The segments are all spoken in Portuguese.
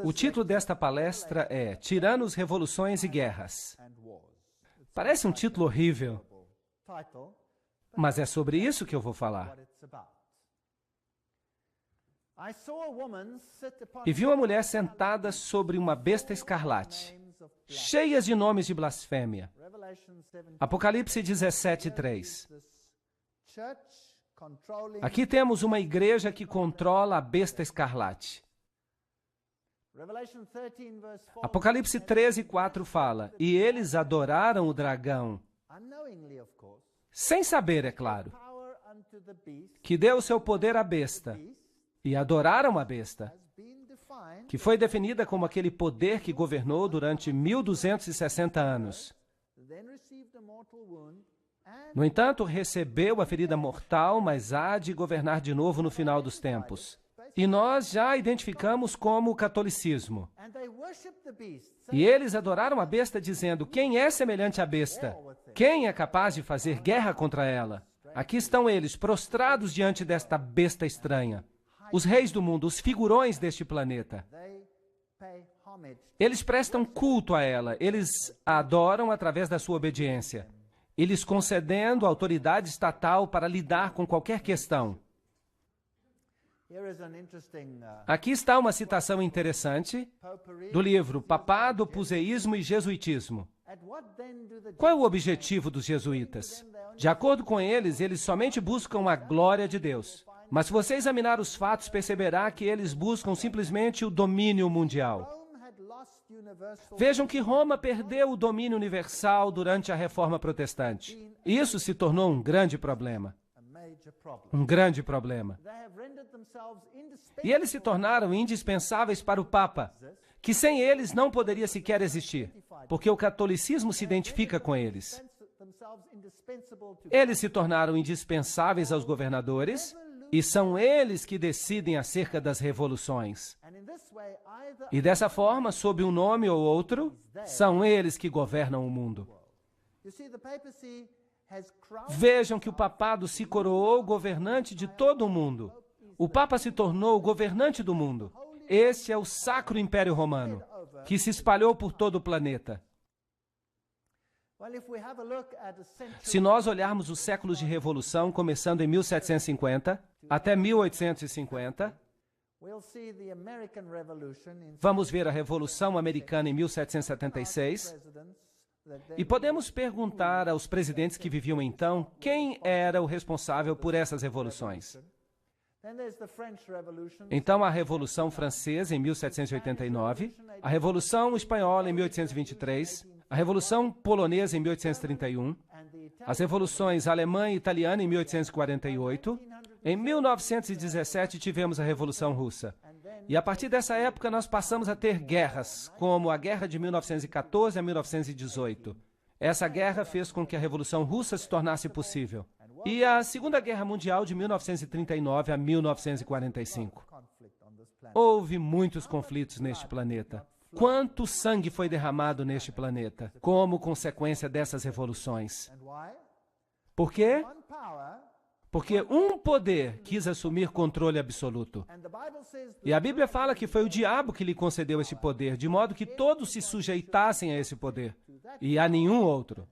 O título desta palestra é Tiranos, Revoluções e Guerras. Parece um título horrível, mas é sobre isso que eu vou falar. E vi uma mulher sentada sobre uma besta escarlate, cheias de nomes de blasfêmia. Apocalipse 17:3. Aqui temos uma igreja que controla a besta escarlate. Apocalipse 13:4 fala, e eles adoraram o dragão, sem saber, é claro, que deu o seu poder à besta, e adoraram a besta, que foi definida como aquele poder que governou durante 1260 anos. No entanto, recebeu a ferida mortal, mas há de governar de novo no final dos tempos. E nós já a identificamos como o catolicismo. E eles adoraram a besta dizendo, quem é semelhante à besta? Quem é capaz de fazer guerra contra ela? Aqui estão eles, prostrados diante desta besta estranha. Os reis do mundo, os figurões deste planeta. Eles prestam culto a ela, eles a adoram através da sua obediência. Eles concedendo autoridade estatal para lidar com qualquer questão. Aqui está uma citação interessante do livro Papado, Puseísmo e Jesuitismo. Qual é o objetivo dos jesuítas? De acordo com eles, eles somente buscam a glória de Deus. Mas se você examinar os fatos, perceberá que eles buscam simplesmente o domínio mundial. Vejam que Roma perdeu o domínio universal durante a Reforma Protestante. Isso se tornou um grande problema. Um grande problema. E eles se tornaram indispensáveis para o Papa, que sem eles não poderia sequer existir, porque o catolicismo se identifica com eles. Eles se tornaram indispensáveis aos governadores, e são eles que decidem acerca das revoluções. E dessa forma, sob um nome ou outro, são eles que governam o mundo. Vejam que o papado se coroou governante de todo o mundo. O Papa se tornou o governante do mundo. Este é o Sacro Império Romano, que se espalhou por todo o planeta. Se nós olharmos os séculos de revolução, começando em 1750 até 1850, vamos ver a Revolução Americana em 1776, e podemos perguntar aos presidentes que viviam então quem era o responsável por essas revoluções. Então, a Revolução Francesa, em 1789, a Revolução Espanhola, em 1823, a Revolução Polonesa, em 1831, as revoluções alemã e italiana, em 1848, em 1917 tivemos a Revolução Russa. E a partir dessa época nós passamos a ter guerras, como a Guerra de 1914 a 1918. Essa guerra fez com que a Revolução Russa se tornasse possível. E a Segunda Guerra Mundial de 1939 a 1945. Houve muitos conflitos neste planeta. Quanto sangue foi derramado neste planeta como consequência dessas revoluções? Por quê? Porque um poder quis assumir controle absoluto. E a Bíblia fala que foi o diabo que lhe concedeu esse poder, de modo que todos se sujeitassem a esse poder, e a nenhum outro.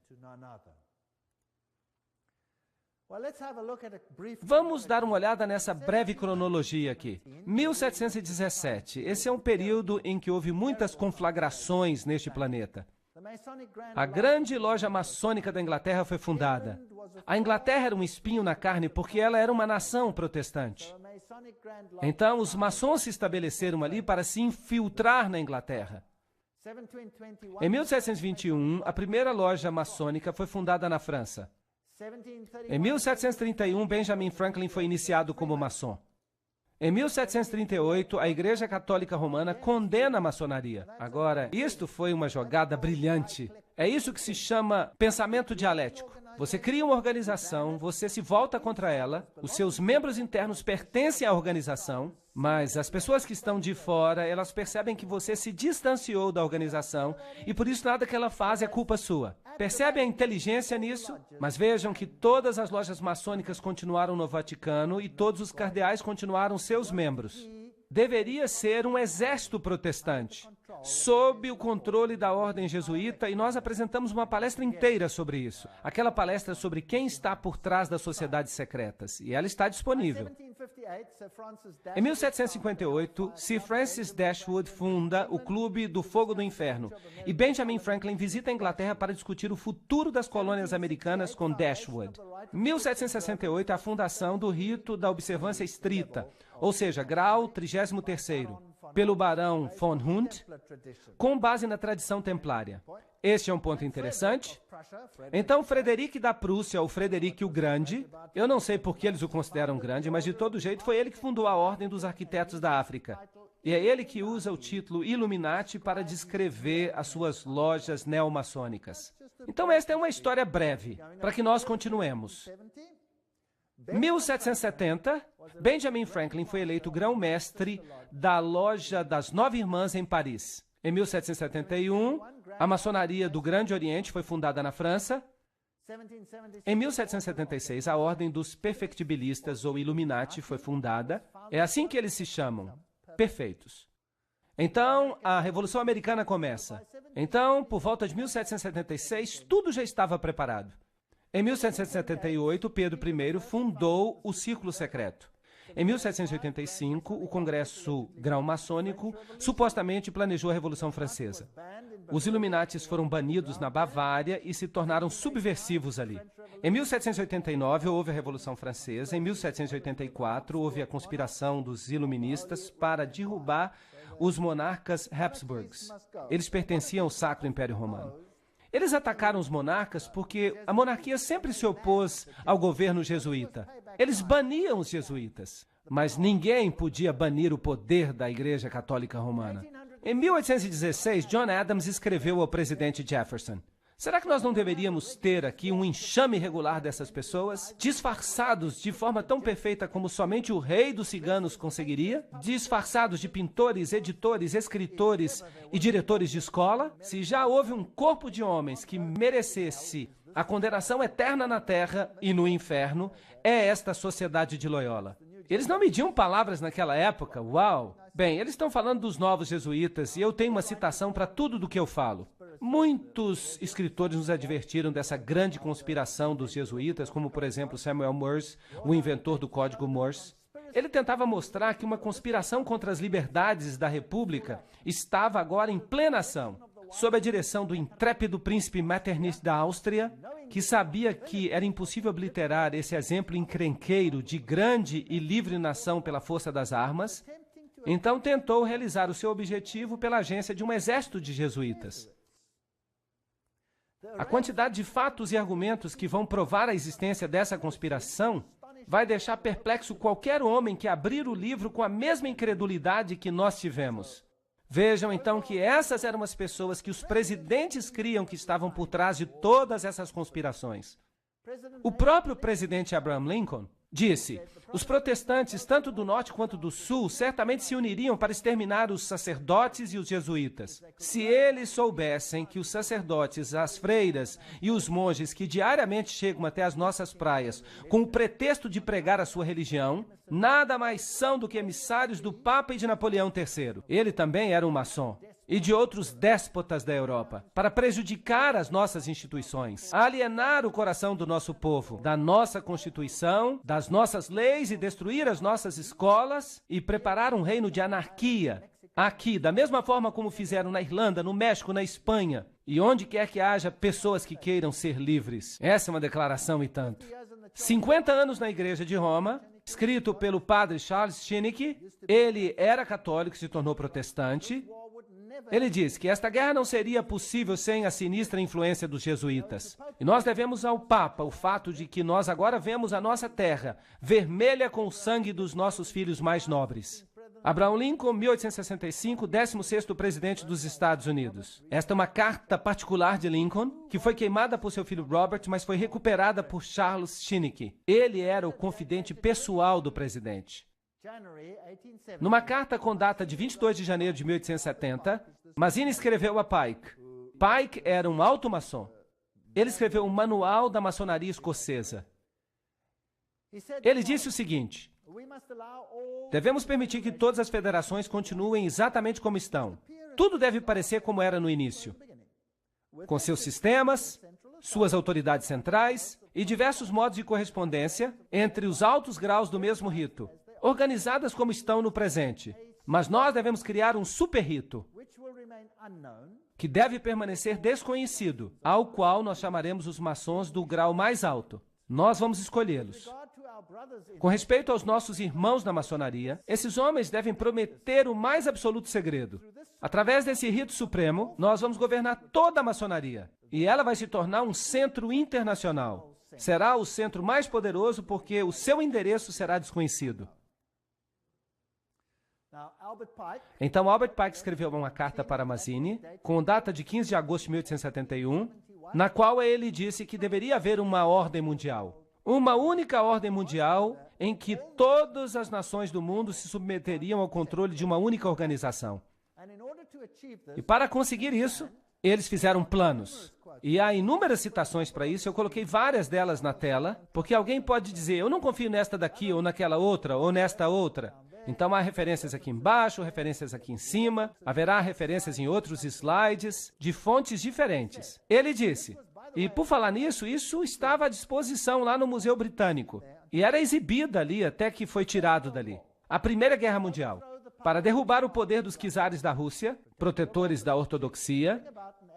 Vamos dar uma olhada nessa breve cronologia aqui. 1717, esse é um período em que houve muitas conflagrações neste planeta. A grande loja maçônica da Inglaterra foi fundada. A Inglaterra era um espinho na carne porque ela era uma nação protestante. Então, os maçons se estabeleceram ali para se infiltrar na Inglaterra. Em 1721, a primeira loja maçônica foi fundada na França. Em 1731, Benjamin Franklin foi iniciado como maçom. Em 1738, a Igreja Católica Romana condena a maçonaria. Agora, isto foi uma jogada brilhante. É isso que se chama pensamento dialético. Você cria uma organização, você se volta contra ela, os seus membros internos pertencem à organização, mas as pessoas que estão de fora, elas percebem que você se distanciou da organização e por isso nada que ela faz é culpa sua. Percebe a inteligência nisso? Mas vejam que todas as lojas maçônicas continuaram no Vaticano e todos os cardeais continuaram seus membros. deveria ser um exército protestante, sob o controle da ordem jesuíta, e nós apresentamos uma palestra inteira sobre isso. Aquela palestra sobre quem está por trás das sociedades secretas, e ela está disponível. Em 1758, Sir Francis Dashwood funda o Clube do Fogo do Inferno, e Benjamin Franklin visita a Inglaterra para discutir o futuro das colônias americanas com Dashwood. 1768, a fundação do rito da observância estrita, ou seja, grau 33º, pelo barão von Hund, com base na tradição templária. Este é um ponto interessante. Então, Frederico da Prússia, ou Frederico o Grande, eu não sei por que eles o consideram grande, mas de todo jeito foi ele que fundou a Ordem dos Arquitetos da África. E é ele que usa o título Illuminati para descrever as suas lojas neomaçônicas. Então, esta é uma história breve, para que nós continuemos. 1770, Benjamin Franklin foi eleito grão-mestre da Loja das Nove Irmãs em Paris. Em 1771, a maçonaria do Grande Oriente foi fundada na França. Em 1776, a Ordem dos Perfectibilistas, ou Illuminati, foi fundada. É assim que eles se chamam, perfeitos. Então, a Revolução Americana começa. Então, por volta de 1776, tudo já estava preparado. Em 1778, Pedro I fundou o Círculo Secreto. Em 1785, o Congresso Grão-Maçônico supostamente planejou a Revolução Francesa. Os Illuminatis foram banidos na Bavária e se tornaram subversivos ali. Em 1789, houve a Revolução Francesa. Em 1784, houve a conspiração dos iluministas para derrubar os monarcas Habsburgs. Eles pertenciam ao Sacro Império Romano. Eles atacaram os monarcas porque a monarquia sempre se opôs ao governo jesuíta. Eles baniam os jesuítas, mas ninguém podia banir o poder da Igreja Católica Romana. Em 1816, John Adams escreveu ao presidente Jefferson: será que nós não deveríamos ter aqui um enxame regular dessas pessoas, disfarçados de forma tão perfeita como somente o rei dos ciganos conseguiria? Disfarçados de pintores, editores, escritores e diretores de escola? Se já houve um corpo de homens que merecesse a condenação eterna na terra e no inferno, é esta sociedade de Loyola. Eles não mediam palavras naquela época, uau! Bem, eles estão falando dos novos jesuítas e eu tenho uma citação para tudo do que eu falo. Muitos escritores nos advertiram dessa grande conspiração dos jesuítas, como, por exemplo, Samuel Morse, o inventor do Código Morse. Ele tentava mostrar que uma conspiração contra as liberdades da República estava agora em plena ação, sob a direção do intrépido príncipe Metternich da Áustria, que sabia que era impossível obliterar esse exemplo encrenqueiro de grande e livre nação pela força das armas. Então tentou realizar o seu objetivo pela agência de um exército de jesuítas. A quantidade de fatos e argumentos que vão provar a existência dessa conspiração vai deixar perplexo qualquer homem que abrir o livro com a mesma incredulidade que nós tivemos. Vejam então que essas eram as pessoas que os presidentes criam que estavam por trás de todas essas conspirações. O próprio presidente Abraham Lincoln disse: os protestantes, tanto do norte quanto do sul, certamente se uniriam para exterminar os sacerdotes e os jesuítas. Se eles soubessem que os sacerdotes, as freiras e os monges que diariamente chegam até as nossas praias com o pretexto de pregar a sua religião, nada mais são do que emissários do Papa e de Napoleão III. Ele também era um maçom. E de outros déspotas da Europa, para prejudicar as nossas instituições, alienar o coração do nosso povo, da nossa Constituição, das nossas leis e destruir as nossas escolas e preparar um reino de anarquia. Aqui, da mesma forma como fizeram na Irlanda, no México, na Espanha, e onde quer que haja pessoas que queiram ser livres. Essa é uma declaração e tanto. 50 anos na Igreja de Roma, escrito pelo padre Charles Schinneke. Ele era católico e se tornou protestante. Ele diz que esta guerra não seria possível sem a sinistra influência dos jesuítas. E nós devemos ao Papa o fato de que nós agora vemos a nossa terra vermelha com o sangue dos nossos filhos mais nobres. Abraham Lincoln, 1865, 16º presidente dos Estados Unidos. Esta é uma carta particular de Lincoln, que foi queimada por seu filho Robert, mas foi recuperada por Charles Schinneke. Ele era o confidente pessoal do presidente. Numa carta com data de 22 de janeiro de 1870, Mazzini escreveu a Pike. Pike era um alto maçom. Ele escreveu um manual da maçonaria escocesa. Ele disse o seguinte: Devemos permitir que todas as federações continuem exatamente como estão. Tudo deve parecer como era no início, com seus sistemas, suas autoridades centrais e diversos modos de correspondência entre os altos graus do mesmo rito, organizadas como estão no presente. Mas nós devemos criar um super rito, que deve permanecer desconhecido, ao qual nós chamaremos os maçons do grau mais alto. Nós vamos escolhê-los. Com respeito aos nossos irmãos na maçonaria, esses homens devem prometer o mais absoluto segredo. Através desse rito supremo, nós vamos governar toda a maçonaria. E ela vai se tornar um centro internacional. Será o centro mais poderoso porque o seu endereço será desconhecido. Então, Albert Pike escreveu uma carta para Mazzini, com data de 15 de agosto de 1871, na qual ele disse que deveria haver uma ordem mundial. Uma única ordem mundial em que todas as nações do mundo se submeteriam ao controle de uma única organização. E para conseguir isso, eles fizeram planos. E há inúmeras citações para isso, eu coloquei várias delas na tela, porque alguém pode dizer, eu não confio nesta daqui, ou naquela outra, ou nesta outra. Então há referências aqui embaixo, referências aqui em cima, haverá referências em outros slides, de fontes diferentes. Ele disse, e por falar nisso, isso estava à disposição lá no Museu Britânico, e era exibida ali até que foi tirado dali. A Primeira Guerra Mundial, para derrubar o poder dos czares da Rússia, protetores da ortodoxia,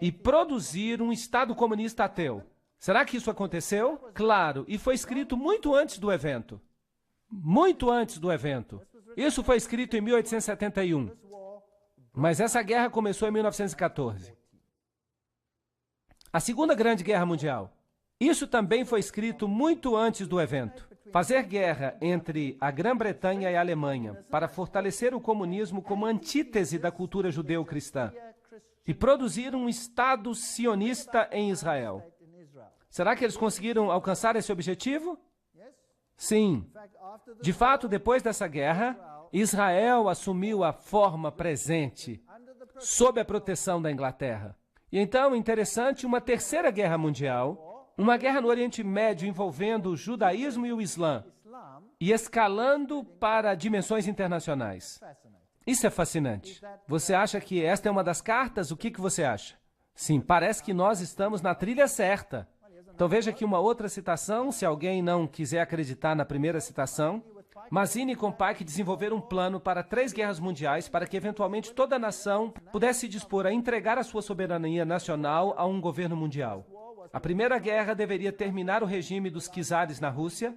e produzir um Estado comunista ateu. Será que isso aconteceu? Claro, e foi escrito muito antes do evento. Muito antes do evento. Isso foi escrito em 1871. Mas essa guerra começou em 1914. A Segunda Grande Guerra Mundial. Isso também foi escrito muito antes do evento. Fazer guerra entre a Grã-Bretanha e a Alemanha para fortalecer o comunismo como antítese da cultura judeu-cristã e produzir um Estado sionista em Israel. Será que eles conseguiram alcançar esse objetivo? Sim. De fato, depois dessa guerra, Israel assumiu a forma presente, sob a proteção da Inglaterra. E então, interessante, uma terceira guerra mundial, uma guerra no Oriente Médio envolvendo o judaísmo e o Islã, e escalando para dimensões internacionais. Isso é fascinante. Você acha que esta é uma das cartas? O que você acha? Sim, parece que nós estamos na trilha certa. Então veja aqui uma outra citação, se alguém não quiser acreditar na primeira citação. Mazzini e Pike desenvolveram um plano para 3 guerras mundiais para que eventualmente toda a nação pudesse dispor a entregar a sua soberania nacional a um governo mundial. A Primeira Guerra deveria terminar o regime dos czares na Rússia.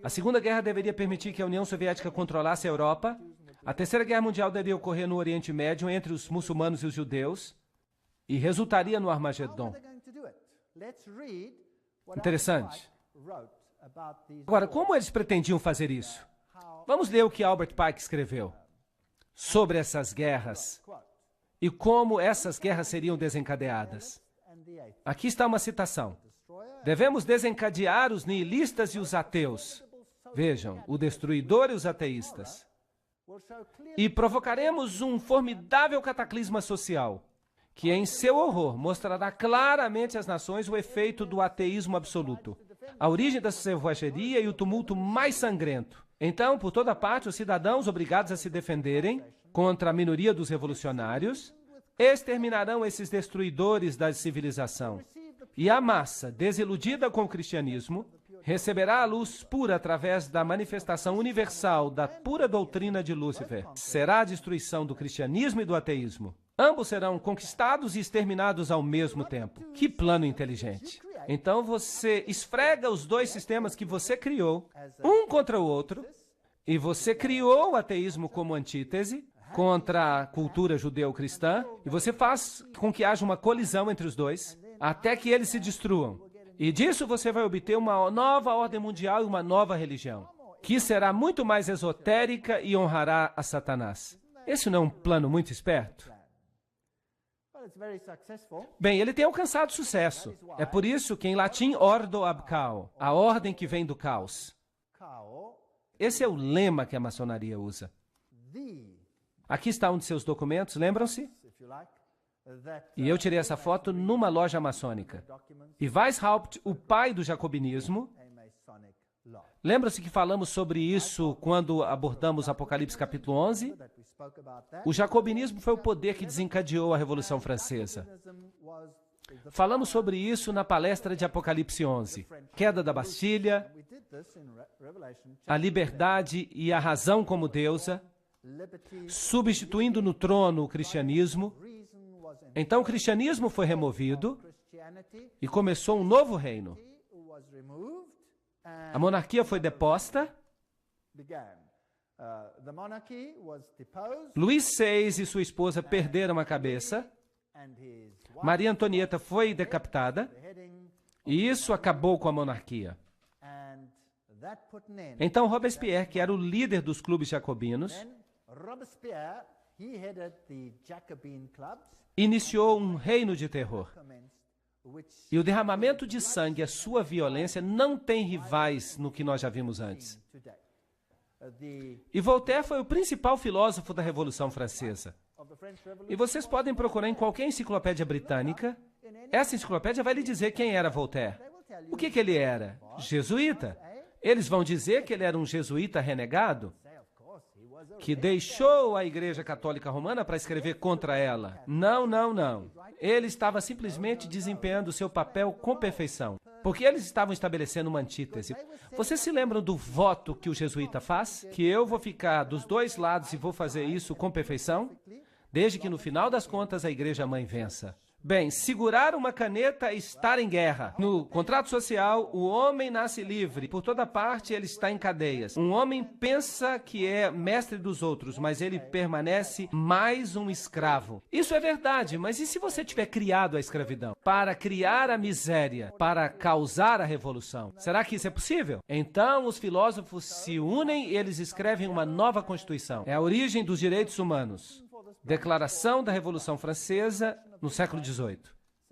A Segunda Guerra deveria permitir que a União Soviética controlasse a Europa. A Terceira Guerra Mundial deveria ocorrer no Oriente Médio entre os muçulmanos e os judeus e resultaria no Armagedon. Interessante. Agora, como eles pretendiam fazer isso? Vamos ler o que Albert Pike escreveu sobre essas guerras e como essas guerras seriam desencadeadas. Aqui está uma citação. Devemos desencadear os nihilistas e os ateus. Vejam, o destruidor e os ateístas. E provocaremos um formidável cataclisma social, que em seu horror mostrará claramente às nações o efeito do ateísmo absoluto, a origem da selvageria e o tumulto mais sangrento. Então, por toda parte, os cidadãos obrigados a se defenderem contra a minoria dos revolucionários exterminarão esses destruidores da civilização. E a massa, desiludida com o cristianismo, receberá a luz pura através da manifestação universal da pura doutrina de Lúcifer. Será a destruição do cristianismo e do ateísmo. Ambos serão conquistados e exterminados ao mesmo tempo. Que plano inteligente. Então você esfrega os dois sistemas que você criou, um contra o outro, e você criou o ateísmo como antítese contra a cultura judeu-cristã, e você faz com que haja uma colisão entre os dois, até que eles se destruam. E disso você vai obter uma nova ordem mundial e uma nova religião, que será muito mais esotérica e honrará a Satanás. Esse não é um plano muito esperto? Bem, ele tem alcançado sucesso. É por isso que em latim, ordo ab cao, a ordem que vem do caos. Esse é o lema que a maçonaria usa. Aqui está um de seus documentos, lembram-se? E eu tirei essa foto numa loja maçônica. E Weishaupt, o pai do jacobinismo, Lembra-se que falamos sobre isso quando abordamos Apocalipse capítulo 11? O jacobinismo foi o poder que desencadeou a Revolução Francesa. Falamos sobre isso na palestra de Apocalipse 11. Queda da Bastilha, a liberdade e a razão como deusa, substituindo no trono o cristianismo. Então o cristianismo foi removido e começou um novo reino. A monarquia foi deposta. Luís VI e sua esposa perderam a cabeça. Maria Antonieta foi decapitada. E isso acabou com a monarquia. Então Robespierre, que era o líder dos clubes jacobinos, iniciou um reino de terror. E o derramamento de sangue, a sua violência, não tem rivais no que nós já vimos antes. E Voltaire foi o principal filósofo da Revolução Francesa. E vocês podem procurar em qualquer enciclopédia britânica. Essa enciclopédia vai lhe dizer quem era Voltaire. O que ele era? Jesuíta. Eles vão dizer que ele era um jesuíta renegado, que deixou a Igreja Católica Romana para escrever contra ela. Não, não, não. Ele estava simplesmente desempenhando o seu papel com perfeição, porque eles estavam estabelecendo uma antítese. Vocês se lembram do voto que o jesuíta faz? Que eu vou ficar dos dois lados e vou fazer isso com perfeição, desde que no final das contas a Igreja-mãe vença. Bem, segurar uma caneta é estar em guerra. No contrato social, o homem nasce livre. Por toda parte, ele está em cadeias. Um homem pensa que é mestre dos outros, mas ele permanece mais um escravo. Isso é verdade, mas e se você tiver criado a escravidão? Para criar a miséria, para causar a revolução. Será que isso é possível? Então, os filósofos se unem e eles escrevem uma nova Constituição. É a origem dos direitos humanos. Declaração da Revolução Francesa no século XVIII.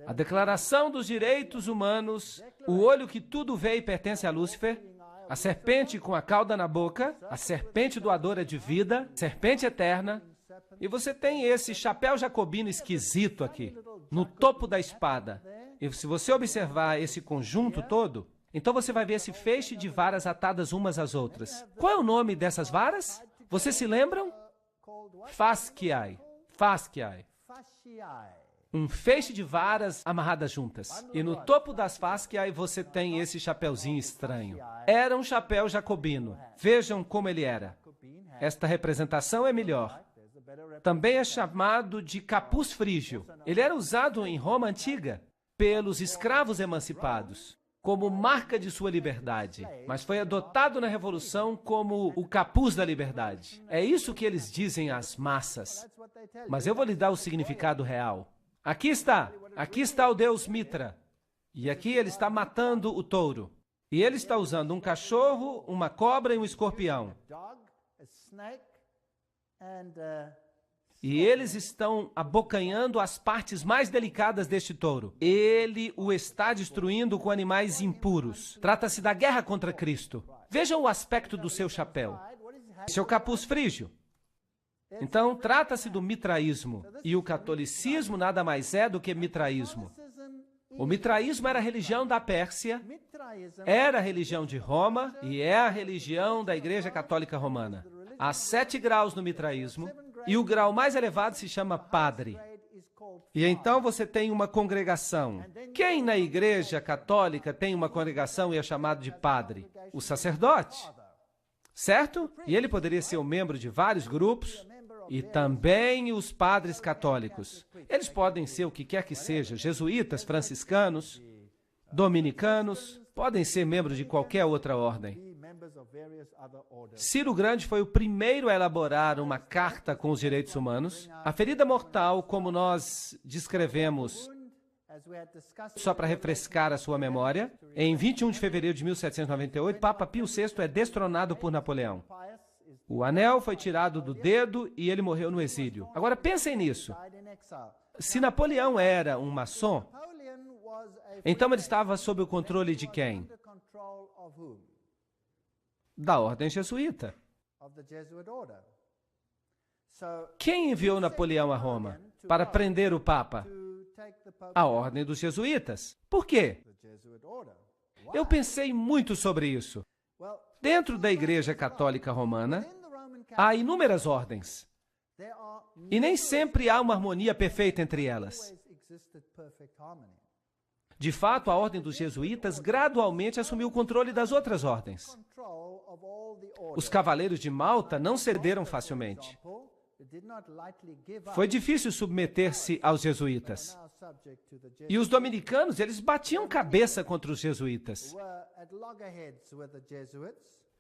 A Declaração dos Direitos Humanos, o olho que tudo vê e pertence a Lúcifer, a serpente com a cauda na boca, a serpente doadora de vida, serpente eterna, e você tem esse chapéu jacobino esquisito aqui, no topo da espada. E se você observar esse conjunto todo, então você vai ver esse feixe de varas atadas umas às outras. Qual é o nome dessas varas? Vocês se lembram? Fasciae. Fasciae. Um feixe de varas amarradas juntas. E no topo das fasciae você tem esse chapeuzinho estranho. Era um chapéu jacobino. Vejam como ele era. Esta representação é melhor. Também é chamado de capuz frígio. Ele era usado em Roma antiga pelos escravos emancipados, como marca de sua liberdade, mas foi adotado na Revolução como o capuz da liberdade. É isso que eles dizem às massas. Mas eu vou lhe dar o significado real. Aqui está o deus Mitra. E aqui ele está matando o touro. E ele está usando um cachorro, uma cobra e um escorpião. E eles estão abocanhando as partes mais delicadas deste touro. Ele o está destruindo com animais impuros. Trata-se da guerra contra Cristo. Vejam o aspecto do seu chapéu. Seu capuz frígio. Então, trata-se do mitraísmo. E o catolicismo nada mais é do que mitraísmo. O mitraísmo era a religião da Pérsia, era a religião de Roma e é a religião da Igreja Católica Romana. Há 7 graus no mitraísmo. E o grau mais elevado se chama padre. E então você tem uma congregação. Quem na Igreja Católica tem uma congregação e é chamado de padre? O sacerdote. Certo? E ele poderia ser um membro de vários grupos. E também os padres católicos. Eles podem ser o que quer que seja, jesuítas, franciscanos, dominicanos, podem ser membros de qualquer outra ordem. Ciro o Grande foi o primeiro a elaborar uma carta com os direitos humanos. A ferida mortal, como nós descrevemos, só para refrescar a sua memória, em 21 de fevereiro de 1798, Papa Pio VI é destronado por Napoleão. O anel foi tirado do dedo e ele morreu no exílio. Agora pensem nisso. Se Napoleão era um maçom, então ele estava sob o controle de quem? Da ordem jesuíta. Quem enviou Napoleão a Roma para prender o Papa? A ordem dos jesuítas. Por quê? Eu pensei muito sobre isso. Dentro da Igreja Católica Romana, há inúmeras ordens. E nem sempre há uma harmonia perfeita entre elas. De fato, a ordem dos jesuítas gradualmente assumiu o controle das outras ordens. Os cavaleiros de Malta não cederam facilmente. Foi difícil submeter-se aos jesuítas. E os dominicanos, eles batiam cabeça contra os jesuítas.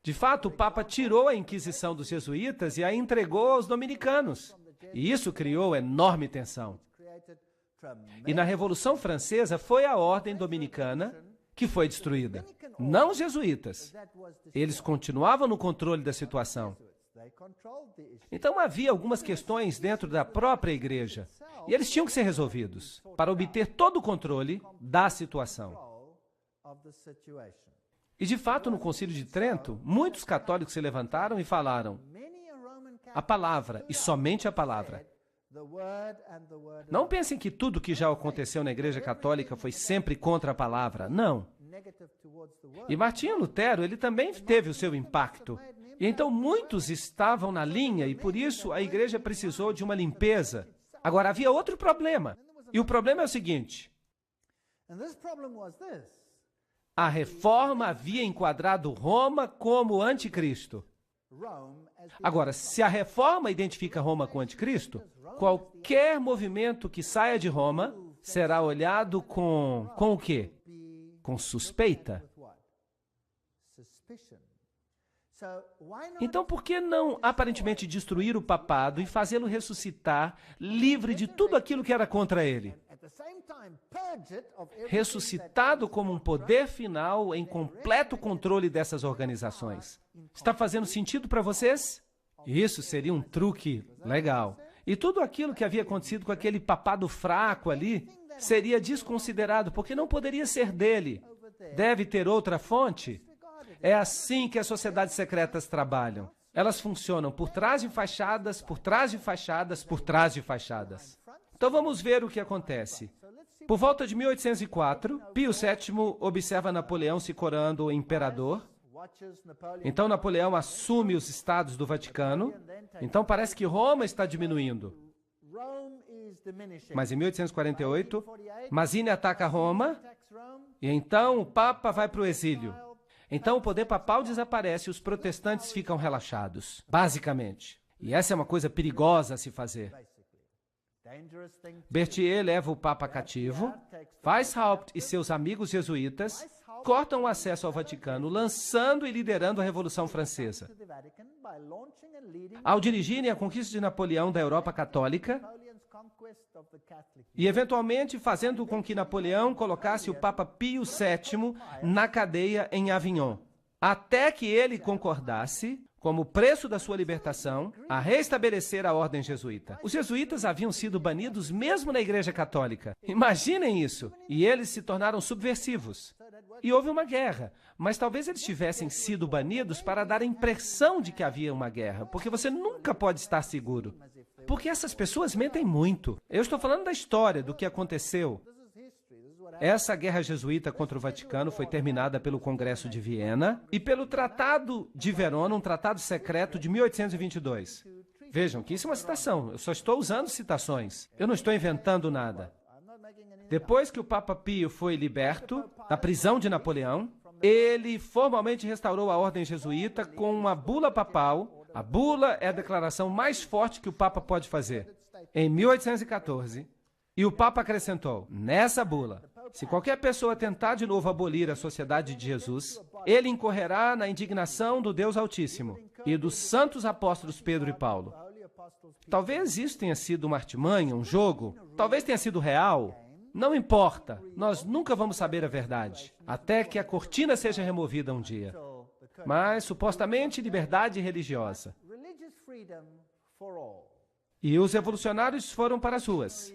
De fato, o Papa tirou a Inquisição dos jesuítas e a entregou aos dominicanos. E isso criou enorme tensão. E na Revolução Francesa foi a ordem dominicana que foi destruída, não os jesuítas. Eles continuavam no controle da situação. Então havia algumas questões dentro da própria igreja, e eles tinham que ser resolvidos para obter todo o controle da situação. E de fato, no Concílio de Trento, muitos católicos se levantaram e falaram: a palavra, e somente a palavra. Não pensem que tudo que já aconteceu na Igreja Católica foi sempre contra a palavra. Não. E Martinho Lutero, ele também teve o seu impacto. E então muitos estavam na linha e por isso a Igreja precisou de uma limpeza. Agora, havia outro problema. E o problema é o seguinte: a Reforma havia enquadrado Roma como anticristo. Agora, se a Reforma identifica Roma com o anticristo, qualquer movimento que saia de Roma será olhado com o quê? Com suspeita. Então, por que não aparentemente destruir o papado e fazê-lo ressuscitar livre de tudo aquilo que era contra ele? Ressuscitado como um poder final em completo controle dessas organizações. Está fazendo sentido para vocês? Isso seria um truque legal. E tudo aquilo que havia acontecido com aquele papado fraco ali seria desconsiderado, porque não poderia ser dele. Deve ter outra fonte? É assim que as sociedades secretas trabalham. Elas funcionam por trás de fachadas, por trás de fachadas, por trás de fachadas. Então vamos ver o que acontece. Por volta de 1804, Pio VII observa Napoleão se coroando imperador. Então Napoleão assume os estados do Vaticano. Então parece que Roma está diminuindo. Mas em 1848, Mazzini ataca Roma e então o Papa vai para o exílio. Então o poder papal desaparece e os protestantes ficam relaxados, basicamente. E essa é uma coisa perigosa a se fazer. Berthier leva o Papa cativo, Weishaupt e seus amigos jesuítas cortam o acesso ao Vaticano, lançando e liderando a Revolução Francesa. Ao dirigirem a conquista de Napoleão da Europa Católica e, eventualmente, fazendo com que Napoleão colocasse o Papa Pio VII na cadeia em Avignon, até que ele concordasse, como preço da sua libertação, a restabelecer a ordem jesuíta. Os jesuítas haviam sido banidos mesmo na Igreja Católica. Imaginem isso! E eles se tornaram subversivos. E houve uma guerra, mas talvez eles tivessem sido banidos para dar a impressão de que havia uma guerra, porque você nunca pode estar seguro. Porque essas pessoas mentem muito. Eu estou falando da história, do que aconteceu. Essa guerra jesuíta contra o Vaticano foi terminada pelo Congresso de Viena e pelo Tratado de Verona, um tratado secreto de 1822. Vejam que isso é uma citação, eu só estou usando citações. Eu não estou inventando nada. Depois que o Papa Pio foi liberto da prisão de Napoleão, ele formalmente restaurou a ordem jesuíta com uma bula papal. A bula é a declaração mais forte que o Papa pode fazer. Em 1814, e o Papa acrescentou, nessa bula, se qualquer pessoa tentar de novo abolir a Sociedade de Jesus, ele incorrerá na indignação do Deus Altíssimo e dos santos apóstolos Pedro e Paulo. Talvez isso tenha sido uma artimanha, um jogo, talvez tenha sido real. Não importa, nós nunca vamos saber a verdade, até que a cortina seja removida um dia. Mas, supostamente, liberdade religiosa. E os revolucionários foram para as ruas.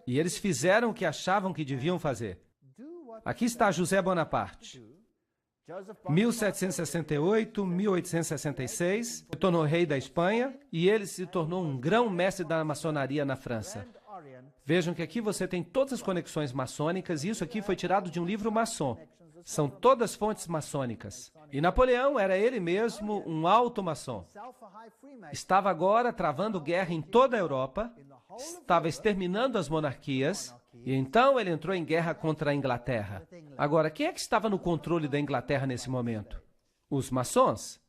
E eles fizeram o que achavam que deviam fazer. Aqui está José Bonaparte. 1768, 1866, se tornou rei da Espanha e ele se tornou um grão-mestre da maçonaria na França. Vejam que aqui você tem todas as conexões maçônicas e isso aqui foi tirado de um livro maçom. São todas fontes maçônicas. E Napoleão era ele mesmo um alto maçom. Estava agora travando guerra em toda a Europa, estava exterminando as monarquias, e então ele entrou em guerra contra a Inglaterra. Agora, quem é que estava no controle da Inglaterra nesse momento? Os maçons.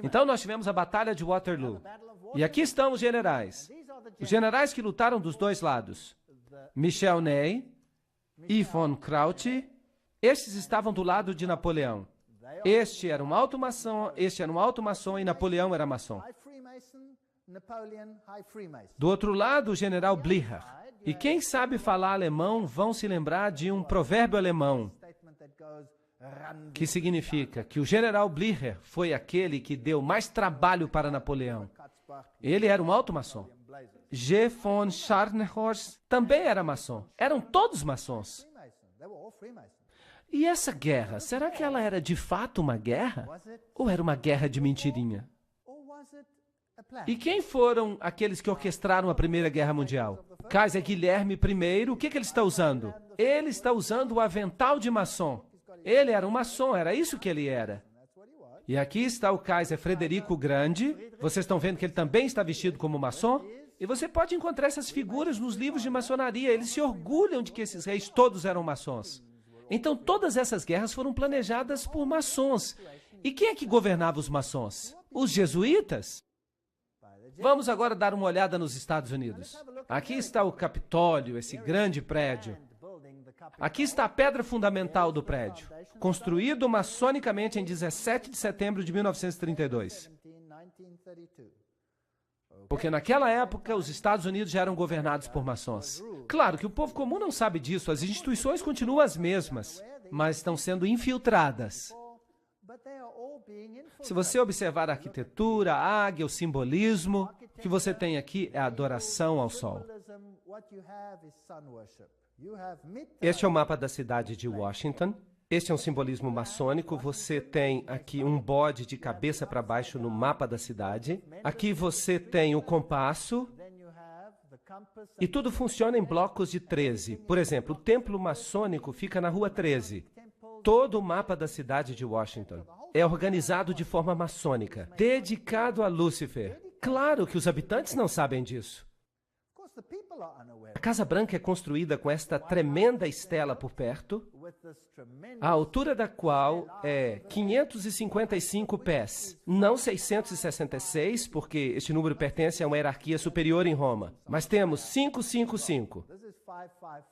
Então nós tivemos a Batalha de Waterloo. E aqui estão os generais. Os generais que lutaram dos dois lados. Michel Ney e von Kraut. Estes estavam do lado de Napoleão. Este era um alto maçom, este era um alto maçom e Napoleão era maçom. Do outro lado, o general Blücher. E quem sabe falar alemão vão se lembrar de um provérbio alemão que significa que o general Blücher foi aquele que deu mais trabalho para Napoleão. Ele era um alto maçom. G. von Scharnhorst também era maçom. Eram todos maçons. E essa guerra, será que ela era de fato uma guerra? Ou era uma guerra de mentirinha? E quem foram aqueles que orquestraram a Primeira Guerra Mundial? Kaiser Guilherme I, o que ele está usando? Ele está usando o avental de maçom. Ele era um maçom, era isso que ele era. E aqui está o Kaiser Frederico o Grande. Vocês estão vendo que ele também está vestido como maçom? E você pode encontrar essas figuras nos livros de maçonaria. Eles se orgulham de que esses reis todos eram maçons. Então, todas essas guerras foram planejadas por maçons. E quem é que governava os maçons? Os jesuítas? Vamos agora dar uma olhada nos Estados Unidos. Aqui está o Capitólio, esse grande prédio. Aqui está a pedra fundamental do prédio, construído maçonicamente em 17 de setembro de 1932. Porque naquela época os Estados Unidos já eram governados por maçons. Claro que o povo comum não sabe disso, as instituições continuam as mesmas, mas estão sendo infiltradas. Se você observar a arquitetura, a águia, o simbolismo, o que você tem aqui é a adoração ao sol. Este é o mapa da cidade de Washington. Este é um simbolismo maçônico. Você tem aqui um bode de cabeça para baixo no mapa da cidade. Aqui você tem o compasso. E tudo funciona em blocos de 13. Por exemplo, o templo maçônico fica na rua 13. Todo o mapa da cidade de Washington é organizado de forma maçônica, dedicado a Lúcifer. Claro que os habitantes não sabem disso. A Casa Branca é construída com esta tremenda estela por perto, a altura da qual é 555 pés, não 666, porque este número pertence a uma hierarquia superior em Roma, mas temos 555.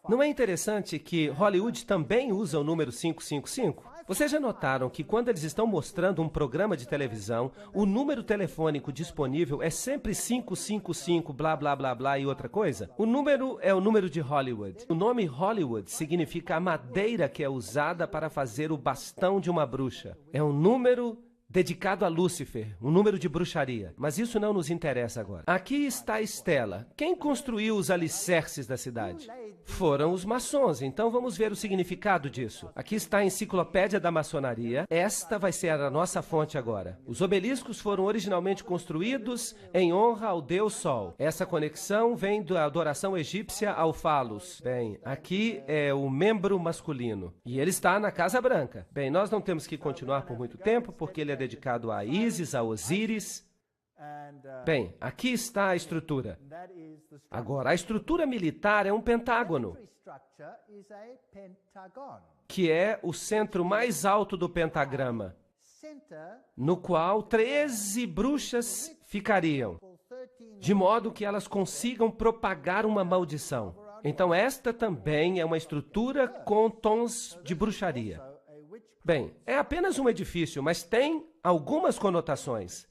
Não é interessante que Hollywood também usa o número 555? Vocês já notaram que quando eles estão mostrando um programa de televisão, o número telefônico disponível é sempre 555, blá, blá, blá, blá e outra coisa? O número é o número de Hollywood. O nome Hollywood significa a madeira que é usada para fazer o bastão de uma bruxa. É um número dedicado a Lúcifer, um número de bruxaria. Mas isso não nos interessa agora. Aqui está a estela. Quem construiu os alicerces da cidade? Foram os maçons, então vamos ver o significado disso. Aqui está a enciclopédia da maçonaria. Esta vai ser a nossa fonte agora. Os obeliscos foram originalmente construídos em honra ao Deus Sol. Essa conexão vem da adoração egípcia ao Falos. Bem, aqui é o membro masculino. E ele está na Casa Branca. Bem, nós não temos que continuar por muito tempo, porque ele é dedicado a Ísis, a Osíris. Bem, aqui está a estrutura. Agora, a estrutura militar é um pentágono, que é o centro mais alto do pentagrama, no qual 13 bruxas ficariam, de modo que elas consigam propagar uma maldição. Então, esta também é uma estrutura com tons de bruxaria. Bem, é apenas um edifício, mas tem algumas conotações.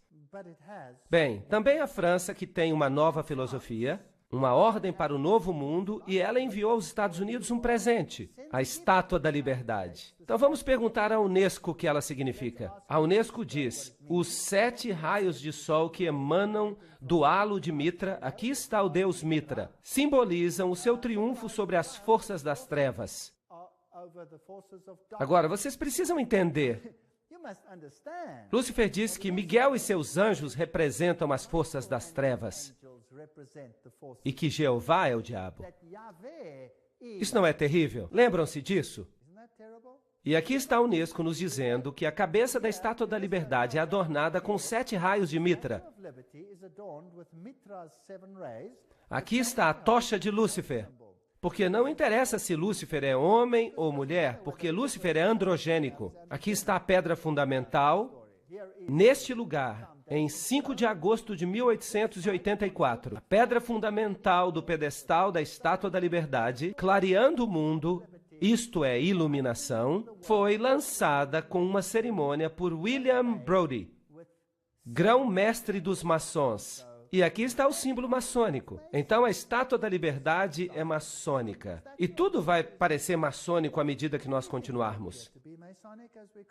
Bem, também a França, que tem uma nova filosofia, uma ordem para o novo mundo, e ela enviou aos Estados Unidos um presente, a Estátua da Liberdade. Então vamos perguntar à Unesco o que ela significa. A Unesco diz: os 7 raios de sol que emanam do halo de Mitra, aqui está o deus Mitra, simbolizam o seu triunfo sobre as forças das trevas. Agora, vocês precisam entender. Lúcifer diz que Miguel e seus anjos representam as forças das trevas e que Jeová é o diabo. Isso não é terrível? Lembram-se disso? E aqui está a Unesco nos dizendo que a cabeça da Estátua da Liberdade é adornada com 7 raios de mitra. Aqui está a tocha de Lúcifer. Porque não interessa se Lúcifer é homem ou mulher, porque Lúcifer é androgênico. Aqui está a pedra fundamental, neste lugar, em 5 de agosto de 1884. A pedra fundamental do pedestal da Estátua da Liberdade, clareando o mundo, isto é, iluminação, foi lançada com uma cerimônia por William Brodie, grão-mestre dos maçons. E aqui está o símbolo maçônico. Então, a Estátua da Liberdade é maçônica. E tudo vai parecer maçônico à medida que nós continuarmos.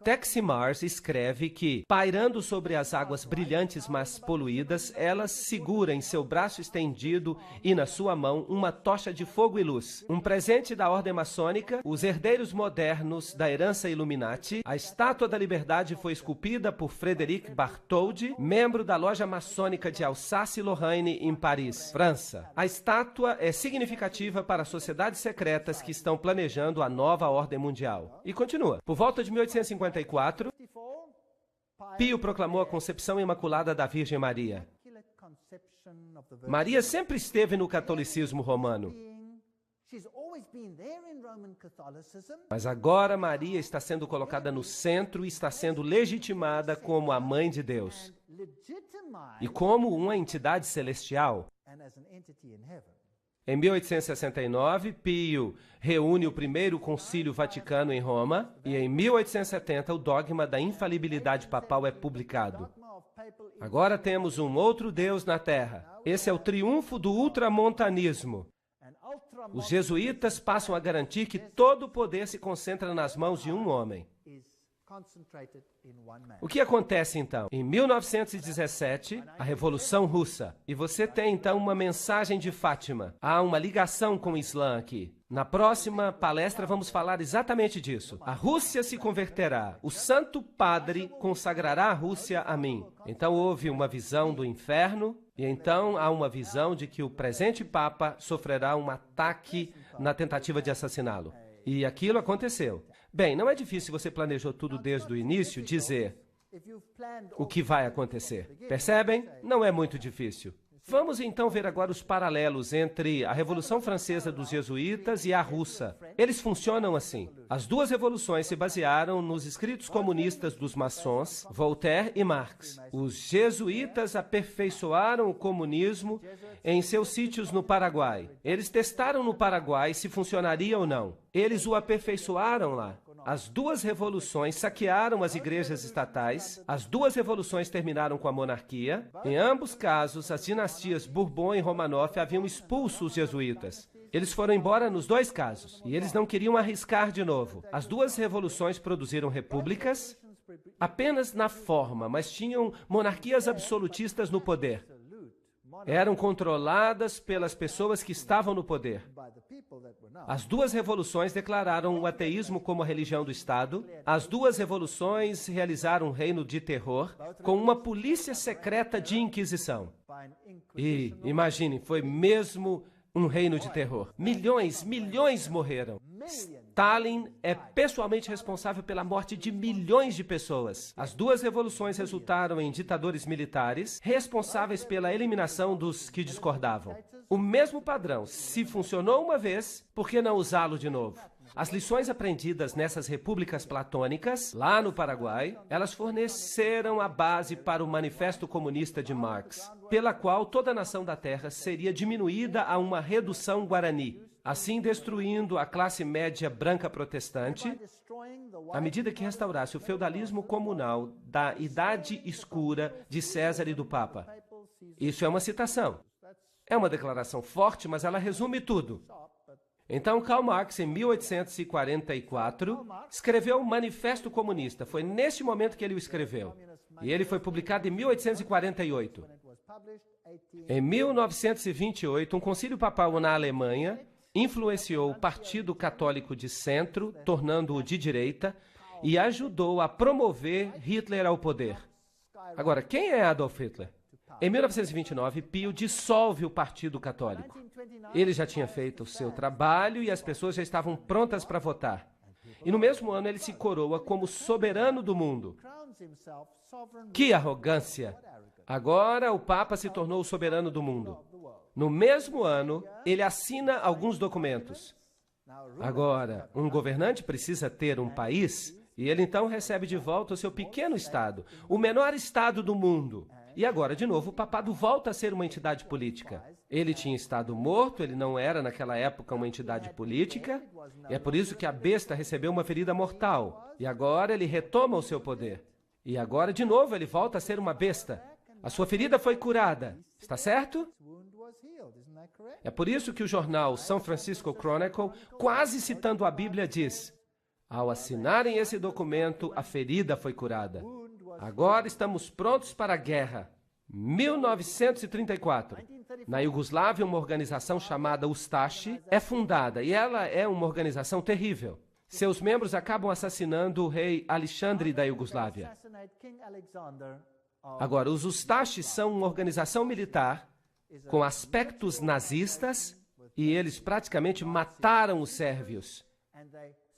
Texe Marrs escreve que, pairando sobre as águas brilhantes mas poluídas, ela segura em seu braço estendido e na sua mão uma tocha de fogo e luz. Um presente da ordem maçônica, os herdeiros modernos da herança Illuminati. A Estátua da Liberdade foi esculpida por Frédéric Bartholdi, membro da loja maçônica de Alsácia-Lorraine, em Paris, França. A estátua é significativa para as sociedades secretas que estão planejando a nova ordem mundial. E continua. Por volta de 1854, Pio proclamou a concepção imaculada da Virgem Maria. Maria sempre esteve no catolicismo romano. Mas agora Maria está sendo colocada no centro e está sendo legitimada como a Mãe de Deus e como uma entidade celestial. Em 1869, Pio reúne o primeiro concílio vaticano em Roma e em 1870 o dogma da infalibilidade papal é publicado. Agora temos um outro Deus na Terra. Esse é o triunfo do ultramontanismo. Os jesuítas passam a garantir que todo o poder se concentra nas mãos de um homem. O que acontece então? Em 1917, a Revolução Russa. E você tem então uma mensagem de Fátima. Há uma ligação com o Islã aqui. Na próxima palestra vamos falar exatamente disso. A Rússia se converterá. O Santo Padre consagrará a Rússia a mim. Então houve uma visão do inferno. E então há uma visão de que o presente Papa sofrerá um ataque na tentativa de assassiná-lo. E aquilo aconteceu. Bem, não é difícil, você planejou tudo desde o início, dizer o que vai acontecer. Percebem? Não é muito difícil. Vamos então ver agora os paralelos entre a Revolução Francesa dos Jesuítas e a russa. Eles funcionam assim. As duas revoluções se basearam nos escritos comunistas dos maçons, Voltaire e Marx. Os jesuítas aperfeiçoaram o comunismo em seus sítios no Paraguai. Eles testaram no Paraguai se funcionaria ou não. Eles o aperfeiçoaram lá. As duas revoluções saquearam as igrejas estatais, as duas revoluções terminaram com a monarquia. Em ambos casos, as dinastias Bourbon e Romanov haviam expulso os jesuítas. Eles foram embora nos dois casos, e eles não queriam arriscar de novo. As duas revoluções produziram repúblicas, apenas na forma, mas tinham monarquias absolutistas no poder. Eram controladas pelas pessoas que estavam no poder. As duas revoluções declararam o ateísmo como a religião do Estado. As duas revoluções realizaram um reino de terror com uma polícia secreta de inquisição. E, imaginem, foi mesmo um reino de terror. Milhões morreram. Stalin é pessoalmente responsável pela morte de milhões de pessoas. As duas revoluções resultaram em ditadores militares responsáveis pela eliminação dos que discordavam. O mesmo padrão, se funcionou uma vez, por que não usá-lo de novo? As lições aprendidas nessas repúblicas platônicas, lá no Paraguai, elas forneceram a base para o Manifesto Comunista de Marx, pela qual toda a nação da Terra seria diminuída a uma redução guarani, assim destruindo a classe média branca protestante, à medida que restaurasse o feudalismo comunal da Idade Escura de César e do Papa. Isso é uma citação. É uma declaração forte, mas ela resume tudo. Então, Karl Marx, em 1844, escreveu o Manifesto Comunista. Foi neste momento que ele o escreveu. E ele foi publicado em 1848. Em 1928, um concílio papal na Alemanha influenciou o Partido Católico de Centro, tornando-o de direita, e ajudou a promover Hitler ao poder. Agora, quem é Adolf Hitler? Em 1929, Pio dissolve o Partido Católico. Ele já tinha feito o seu trabalho e as pessoas já estavam prontas para votar. E no mesmo ano ele se coroa como soberano do mundo. Que arrogância! Agora o Papa se tornou o soberano do mundo. No mesmo ano, ele assina alguns documentos. Agora, um governante precisa ter um país, e ele então recebe de volta o seu pequeno estado, o menor estado do mundo. E agora, de novo, o papado volta a ser uma entidade política. Ele tinha estado morto, ele não era naquela época uma entidade política, e é por isso que a besta recebeu uma ferida mortal. E agora ele retoma o seu poder. E agora, de novo, ele volta a ser uma besta. A sua ferida foi curada. Está certo? É por isso que o jornal San Francisco Chronicle, quase citando a Bíblia, diz: ao assinarem esse documento, a ferida foi curada. Agora estamos prontos para a guerra. 1934. Na Iugoslávia, uma organização chamada Ustashi é fundada, e ela é uma organização terrível. Seus membros acabam assassinando o rei Alexandre da Iugoslávia. Agora, os Ustashi são uma organização militar com aspectos nazistas, e eles praticamente mataram os sérvios.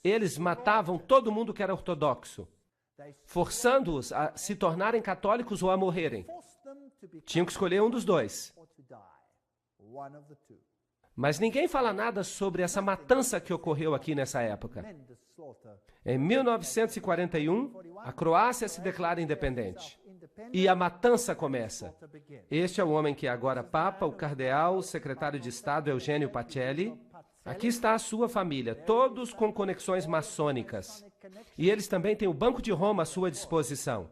Eles matavam todo mundo que era ortodoxo, forçando-os a se tornarem católicos ou a morrerem. Tinham que escolher um dos dois. Mas ninguém fala nada sobre essa matança que ocorreu aqui nessa época. Em 1941, a Croácia se declara independente. E a matança começa. Este é o homem que é agora Papa, o cardeal, o secretário de Estado Eugênio Pacelli. Aqui está a sua família, todos com conexões maçônicas. E eles também têm o Banco de Roma à sua disposição.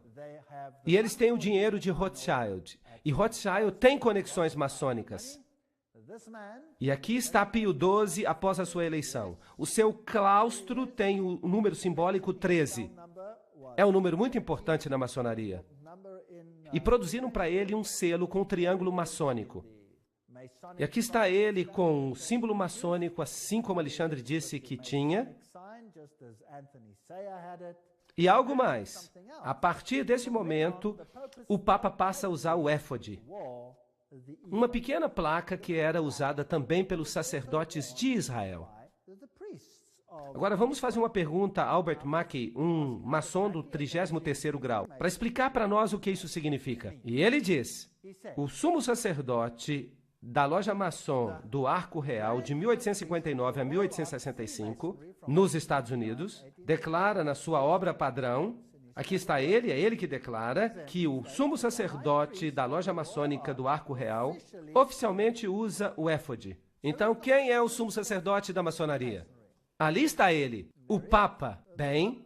E eles têm o dinheiro de Rothschild. E Rothschild tem conexões maçônicas. E aqui está Pio XII após a sua eleição. O seu claustro tem o número simbólico 13. É um número muito importante na maçonaria. E produziram para ele um selo com um triângulo maçônico. E aqui está ele com o símbolo maçônico, assim como Alexandre disse que tinha. E algo mais. A partir desse momento, o Papa passa a usar o éfode. Uma pequena placa que era usada também pelos sacerdotes de Israel. Agora vamos fazer uma pergunta a Albert Mackey, um maçom do 33º grau, para explicar para nós o que isso significa. E ele diz: o sumo sacerdote da loja maçom do Arco Real de 1859 a 1865, nos Estados Unidos, declara na sua obra padrão, aqui está ele, é ele que declara, que o sumo sacerdote da loja maçônica do Arco Real oficialmente usa o éfode. Então, quem é o sumo sacerdote da maçonaria? Ali está ele, o Papa. Bem,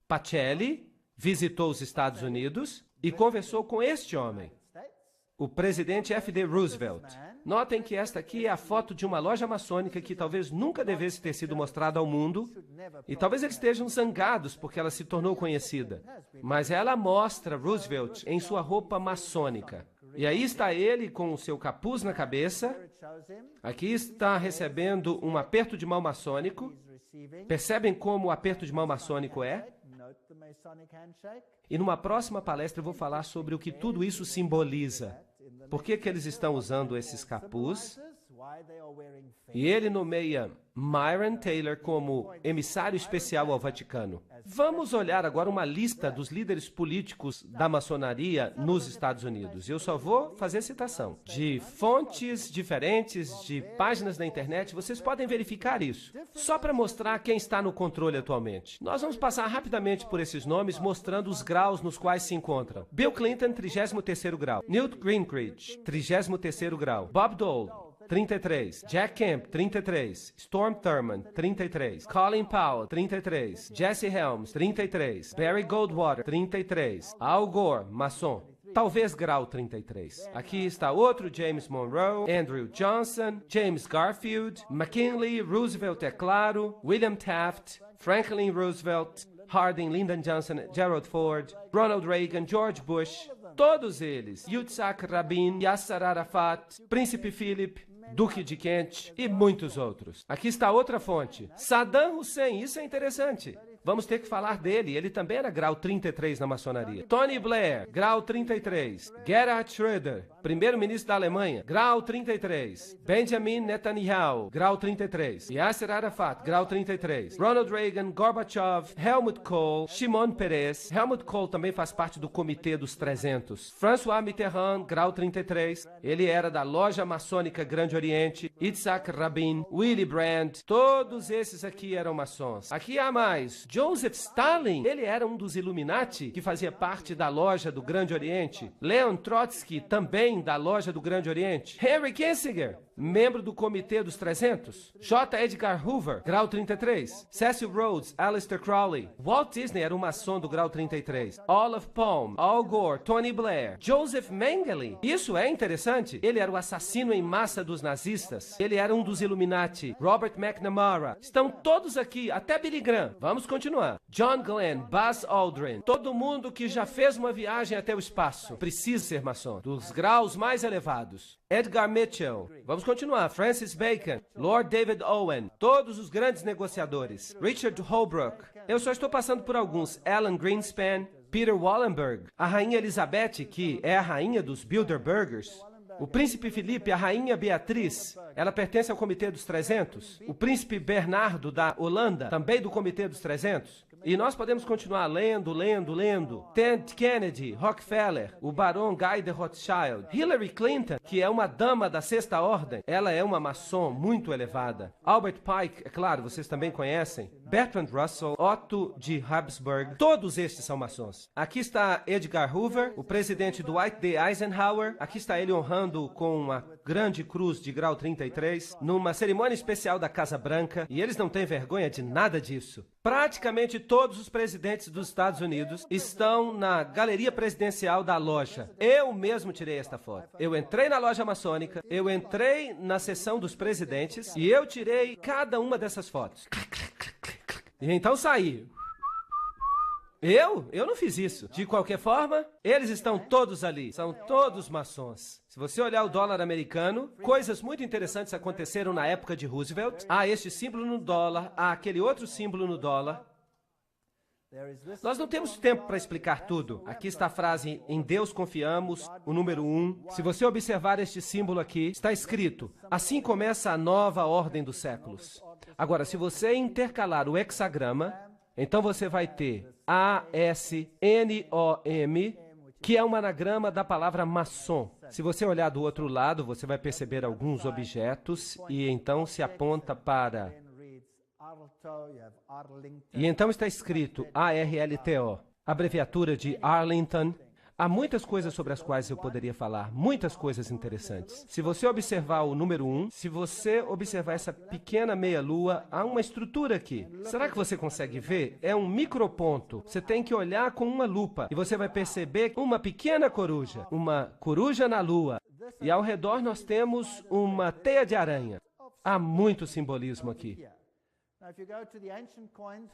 Pacelli visitou os Estados Unidos e conversou com este homem, o presidente F.D. Roosevelt. Notem que esta aqui é a foto de uma loja maçônica que talvez nunca devesse ter sido mostrada ao mundo, e talvez eles estejam zangados porque ela se tornou conhecida. Mas ela mostra Roosevelt em sua roupa maçônica. E aí está ele com o seu capuz na cabeça. Aqui está recebendo um aperto de mão maçônico. Percebem como o aperto de mão maçônico é? E numa próxima palestra eu vou falar sobre o que tudo isso simboliza. Por que eles estão usando esses capuz? E ele nomeia Myron Taylor como emissário especial ao Vaticano. Vamos olhar agora uma lista dos líderes políticos da maçonaria nos Estados Unidos. Eu só vou fazer citação. De fontes diferentes, de páginas da internet, vocês podem verificar isso. Só para mostrar quem está no controle atualmente. Nós vamos passar rapidamente por esses nomes, mostrando os graus nos quais se encontram. Bill Clinton, 33º grau. Newt Gingrich, 33º grau. Bob Dole, 33. Jack Kemp, 33. Storm Thurmond, 33. Colin Powell, 33. Jesse Helms, 33. Barry Goldwater, 33. Al Gore, maçom, talvez grau 33. Aqui está outro James Monroe, Andrew Johnson, James Garfield, McKinley, Roosevelt, é claro, William Taft, Franklin Roosevelt, Harding, Lyndon Johnson, Gerald Ford, Ronald Reagan, George Bush, todos eles, Yitzhak Rabin, Yasser Arafat, Príncipe Philip, Duque de Kent e muitos outros. Aqui está outra fonte. Saddam Hussein, isso é interessante. Vamos ter que falar dele, ele também era grau 33 na maçonaria. Tony Blair, grau 33. Gerhard Schröder, primeiro-ministro da Alemanha, grau 33. Benjamin Netanyahu, grau 33. Yasser Arafat, grau 33. Ronald Reagan, Gorbachev, Helmut Kohl, Shimon Peres. Helmut Kohl também faz parte do Comitê dos 300. François Mitterrand, grau 33. Ele era da Loja Maçônica Grande Oriente. Yitzhak Rabin, Willy Brandt, todos esses aqui eram maçons. Aqui há mais. Joseph Stalin, ele era um dos Illuminati, que fazia parte da Loja do Grande Oriente. Leon Trotsky, também da Loja do Grande Oriente. Henry Kissinger, membro do Comitê dos 300. J. Edgar Hoover, grau 33. Cecil Rhodes, Aleister Crowley. Walt Disney era um maçom do grau 33. Olaf Palme, Al Gore, Tony Blair. Joseph Mengele, isso é interessante. Ele era o assassino em massa dos nazistas. Ele era um dos Illuminati. Robert McNamara. Estão todos aqui, até Billy Graham. Vamos continuar. John Glenn, Buzz Aldrin. Todo mundo que já fez uma viagem até o espaço precisa ser maçom. Dos graus mais elevados. Edgar Mitchell. Vamos continuar. Francis Bacon, Lord David Owen. Todos os grandes negociadores. Richard Holbrooke. Eu só estou passando por alguns. Alan Greenspan. Peter Wallenberg. A rainha Elizabeth, que é a rainha dos Bilderbergers. O príncipe Felipe, a rainha Beatriz, ela pertence ao Comitê dos 300. O príncipe Bernardo da Holanda, também do Comitê dos 300. E nós podemos continuar lendo. Ted Kennedy, Rockefeller, o barão Guy de Rothschild. Hillary Clinton, que é uma dama da Sexta Ordem, ela é uma maçom muito elevada. Albert Pike, é claro, vocês também conhecem. Bertrand Russell, Otto de Habsburg, todos estes são maçons. Aqui está Edgar Hoover, o presidente Dwight D. Eisenhower. Aqui está ele honrando com uma grande cruz de grau 33, numa cerimônia especial da Casa Branca, e eles não têm vergonha de nada disso. Praticamente todos os presidentes dos Estados Unidos estão na galeria presidencial da loja. Eu mesmo tirei esta foto. Eu entrei na loja maçônica, eu entrei na sessão dos presidentes e eu tirei cada uma dessas fotos. E então saí. Eu não fiz isso. De qualquer forma, eles estão todos ali. São todos maçons. Se você olhar o dólar americano, coisas muito interessantes aconteceram na época de Roosevelt. Há este símbolo no dólar, há aquele outro símbolo no dólar. Nós não temos tempo para explicar tudo. Aqui está a frase, em Deus confiamos, o número 1. Se você observar este símbolo aqui, está escrito, assim começa a nova ordem dos séculos. Agora, se você intercalar o hexagrama, então você vai ter ASNOM, que é um anagrama da palavra maçom. Se você olhar do outro lado, você vai perceber alguns objetos e então se aponta para... E então está escrito ARLTO, abreviatura de Arlington. Há muitas coisas sobre as quais eu poderia falar, muitas coisas interessantes. Se você observar o número 1, se você observar essa pequena meia-lua, há uma estrutura aqui. Será que você consegue ver? É um microponto. Você tem que olhar com uma lupa e você vai perceber uma pequena coruja, uma coruja na lua. E ao redor nós temos uma teia de aranha. Há muito simbolismo aqui.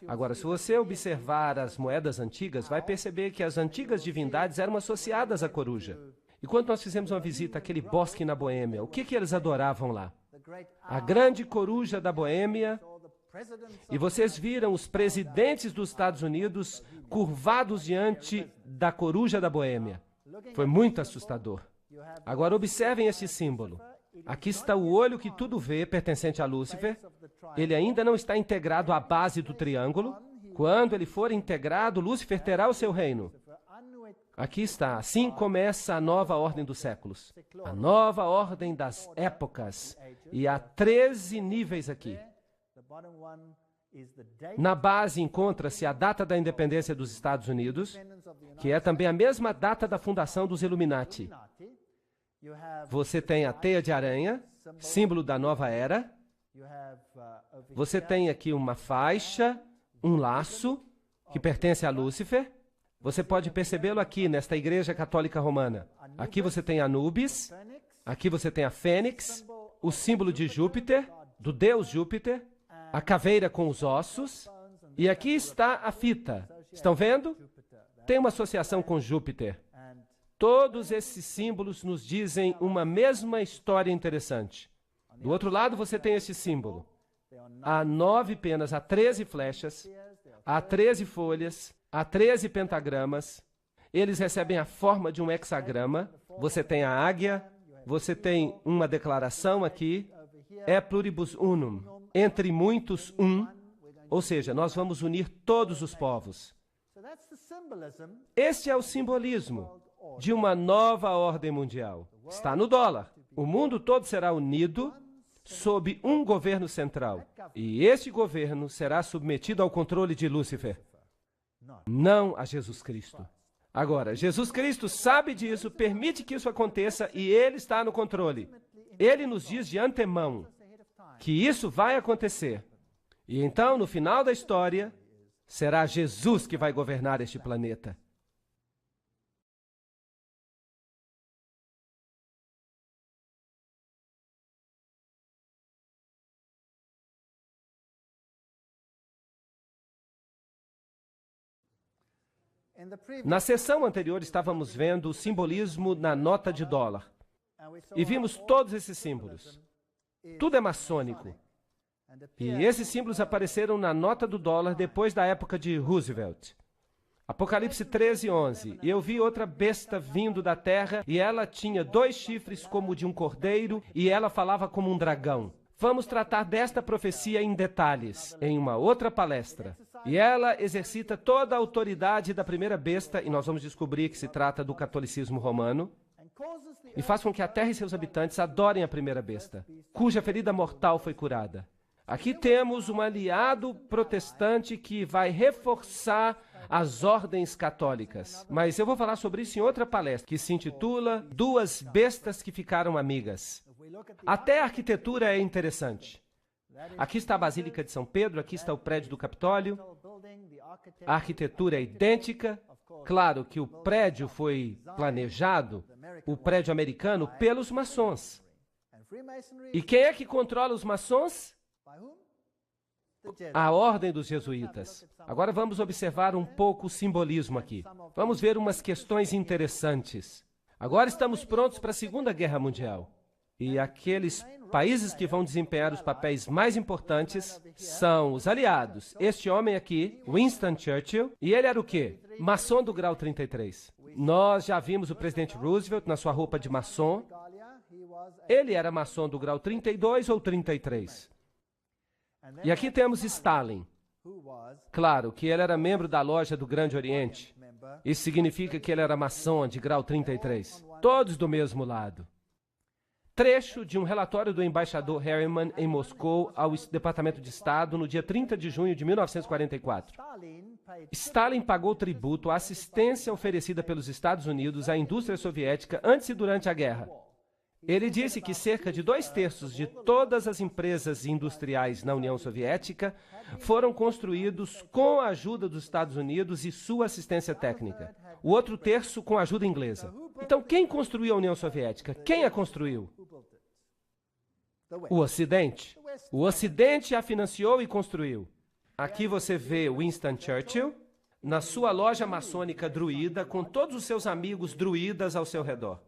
Agora, se você observar as moedas antigas, vai perceber que as antigas divindades eram associadas à coruja. E quando nós fizemos uma visita àquele bosque na Boêmia, o que eles adoravam lá? A grande coruja da Boêmia. E vocês viram os presidentes dos Estados Unidos curvados diante da coruja da Boêmia. Foi muito assustador. Agora, observem este símbolo. Aqui está o olho que tudo vê, pertencente a Lúcifer. Ele ainda não está integrado à base do triângulo. Quando ele for integrado, Lúcifer terá o seu reino. Aqui está. Assim começa a nova ordem dos séculos. A nova ordem das épocas. E há 13 níveis aqui. Na base encontra-se a data da independência dos Estados Unidos, que é também a mesma data da fundação dos Illuminati. Você tem a teia de aranha, símbolo da nova era. Você tem aqui uma faixa, um laço, que pertence a Lúcifer. Você pode percebê-lo aqui, nesta igreja católica romana. Aqui você tem Anubis, aqui você tem a Fênix, o símbolo de Júpiter, do deus Júpiter, a caveira com os ossos, e aqui está a fita. Estão vendo? Tem uma associação com Júpiter. Todos esses símbolos nos dizem uma mesma história interessante. Do outro lado, você tem este símbolo. Há 9 penas, há 13 flechas, há 13 folhas, há 13 pentagramas. Eles recebem a forma de um hexagrama. Você tem a águia, você tem uma declaração aqui, é pluribus unum, entre muitos um, ou seja, nós vamos unir todos os povos. Este é o simbolismo de uma nova ordem mundial. Está no dólar. O mundo todo será unido sob um governo central. E este governo será submetido ao controle de Lúcifer, não a Jesus Cristo. Agora, Jesus Cristo sabe disso, permite que isso aconteça e Ele está no controle. Ele nos diz de antemão que isso vai acontecer. E então, no final da história, será Jesus que vai governar este planeta. Na sessão anterior, estávamos vendo o simbolismo na nota de dólar. E vimos todos esses símbolos. Tudo é maçônico. E esses símbolos apareceram na nota do dólar depois da época de Roosevelt. Apocalipse 13:11. E eu vi outra besta vindo da terra, e ela tinha 2 chifres como de um cordeiro, e ela falava como um dragão. Vamos tratar desta profecia em detalhes, em uma outra palestra. E ela exercita toda a autoridade da primeira besta, e nós vamos descobrir que se trata do catolicismo romano, e faz com que a terra e seus habitantes adorem a primeira besta, cuja ferida mortal foi curada. Aqui temos um aliado protestante que vai reforçar as ordens católicas. Mas eu vou falar sobre isso em outra palestra, que se intitula Duas Bestas que Ficaram Amigas. Até a arquitetura é interessante. Aqui está a Basílica de São Pedro, aqui está o prédio do Capitólio. A arquitetura é idêntica. Claro que o prédio foi planejado, o prédio americano, pelos maçons. E quem é que controla os maçons? A ordem dos jesuítas. Agora vamos observar um pouco o simbolismo aqui. Vamos ver umas questões interessantes. Agora estamos prontos para a Segunda Guerra Mundial. E aqueles países que vão desempenhar os papéis mais importantes são os aliados. Este homem aqui, Winston Churchill, e ele era o quê? Maçom do grau 33. Nós já vimos o presidente Roosevelt na sua roupa de maçom. Ele era maçom do grau 32 ou 33. E aqui temos Stalin. Claro que ele era membro da loja do Grande Oriente. Isso significa que ele era maçom de grau 33. Todos do mesmo lado. Trecho de um relatório do embaixador Harriman em Moscou ao Departamento de Estado no dia 30 de junho de 1944. Stalin pagou tributo à assistência oferecida pelos Estados Unidos à indústria soviética antes e durante a guerra. Ele disse que cerca de 2/3 de todas as empresas industriais na União Soviética foram construídos com a ajuda dos Estados Unidos e sua assistência técnica. O outro terço com a ajuda inglesa. Então, quem construiu a União Soviética? Quem a construiu? O Ocidente. O Ocidente a financiou e construiu. Aqui você vê Winston Churchill na sua loja maçônica druida, com todos os seus amigos druidas ao seu redor.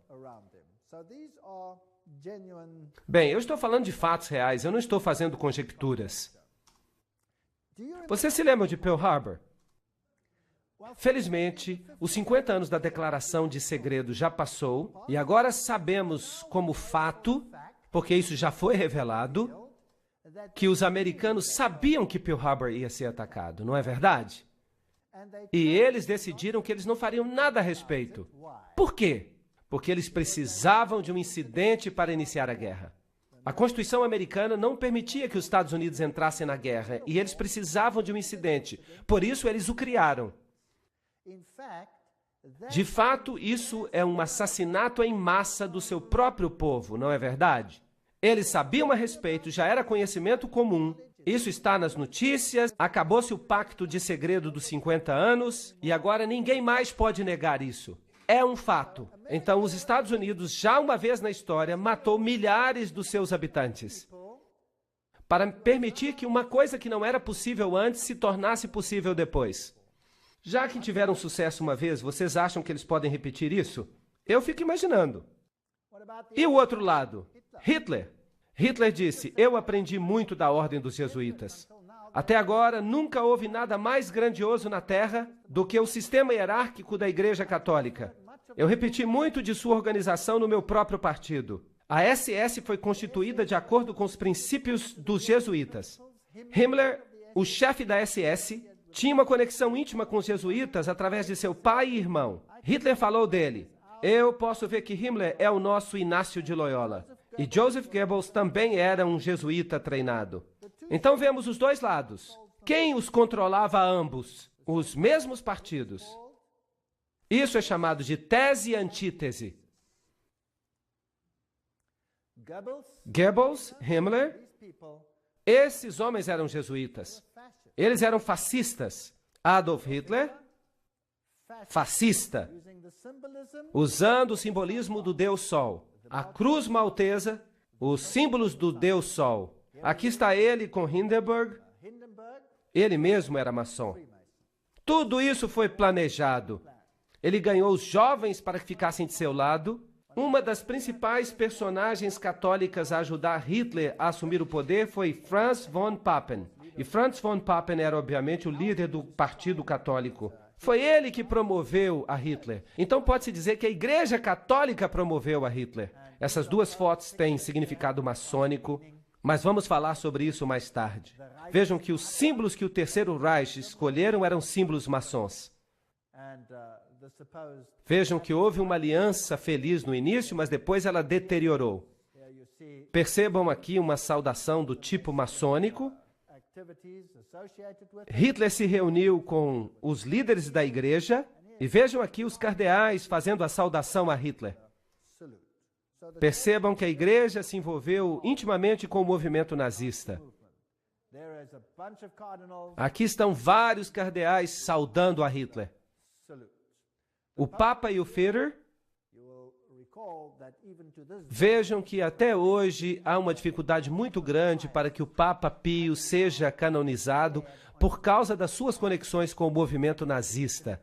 Bem, eu estou falando de fatos reais, eu não estou fazendo conjecturas. Você se lembra de Pearl Harbor? Felizmente, os 50 anos da declaração de segredo já passou, e agora sabemos como fato, porque isso já foi revelado, que os americanos sabiam que Pearl Harbor ia ser atacado, não é verdade? E eles decidiram que eles não fariam nada a respeito. Por quê? Porque eles precisavam de um incidente para iniciar a guerra. A Constituição americana não permitia que os Estados Unidos entrassem na guerra, e eles precisavam de um incidente. Por isso, eles o criaram. De fato, isso é um assassinato em massa do seu próprio povo, não é verdade? Eles sabiam a respeito, já era conhecimento comum. Isso está nas notícias, acabou-se o pacto de segredo dos 50 anos, e agora ninguém mais pode negar isso. É um fato. Então, os Estados Unidos, já uma vez na história, matou milhares dos seus habitantes para permitir que uma coisa que não era possível antes se tornasse possível depois. Já que tiveram sucesso uma vez, vocês acham que eles podem repetir isso? Eu fico imaginando. E o outro lado? Hitler. Hitler disse: eu aprendi muito da ordem dos jesuítas. Até agora, nunca houve nada mais grandioso na Terra do que o sistema hierárquico da Igreja Católica. Eu repeti muito de sua organização no meu próprio partido. A SS foi constituída de acordo com os princípios dos jesuítas. Himmler, o chefe da SS, tinha uma conexão íntima com os jesuítas através de seu pai e irmão. Hitler falou dele: eu posso ver que Himmler é o nosso Inácio de Loyola. E Joseph Goebbels também era um jesuíta treinado. Então vemos os dois lados. Quem os controlava a ambos? Os mesmos partidos. Isso é chamado de tese e antítese. Goebbels, Himmler, esses homens eram jesuítas. Eles eram fascistas. Adolf Hitler, fascista, usando o simbolismo do Deus Sol. A cruz maltesa, os símbolos do Deus Sol. Aqui está ele com Hindenburg. Ele mesmo era maçom. Tudo isso foi planejado. Ele ganhou os jovens para que ficassem de seu lado. Uma das principais personagens católicas a ajudar Hitler a assumir o poder foi Franz von Papen. E Franz von Papen era, obviamente, o líder do Partido Católico. Foi ele que promoveu a Hitler. Então pode-se dizer que a Igreja Católica promoveu a Hitler. Essas duas fotos têm significado maçônico, mas vamos falar sobre isso mais tarde. Vejam que os símbolos que o Terceiro Reich escolheram eram símbolos maçons. Vejam que houve uma aliança feliz no início, mas depois ela deteriorou. Percebam aqui uma saudação do tipo maçônico. Hitler se reuniu com os líderes da igreja e vejam aqui os cardeais fazendo a saudação a Hitler. Percebam que a igreja se envolveu intimamente com o movimento nazista. Aqui estão vários cardeais saudando a Hitler. O Papa e o Führer. Vejam que até hoje há uma dificuldade muito grande para que o Papa Pio seja canonizado por causa das suas conexões com o movimento nazista.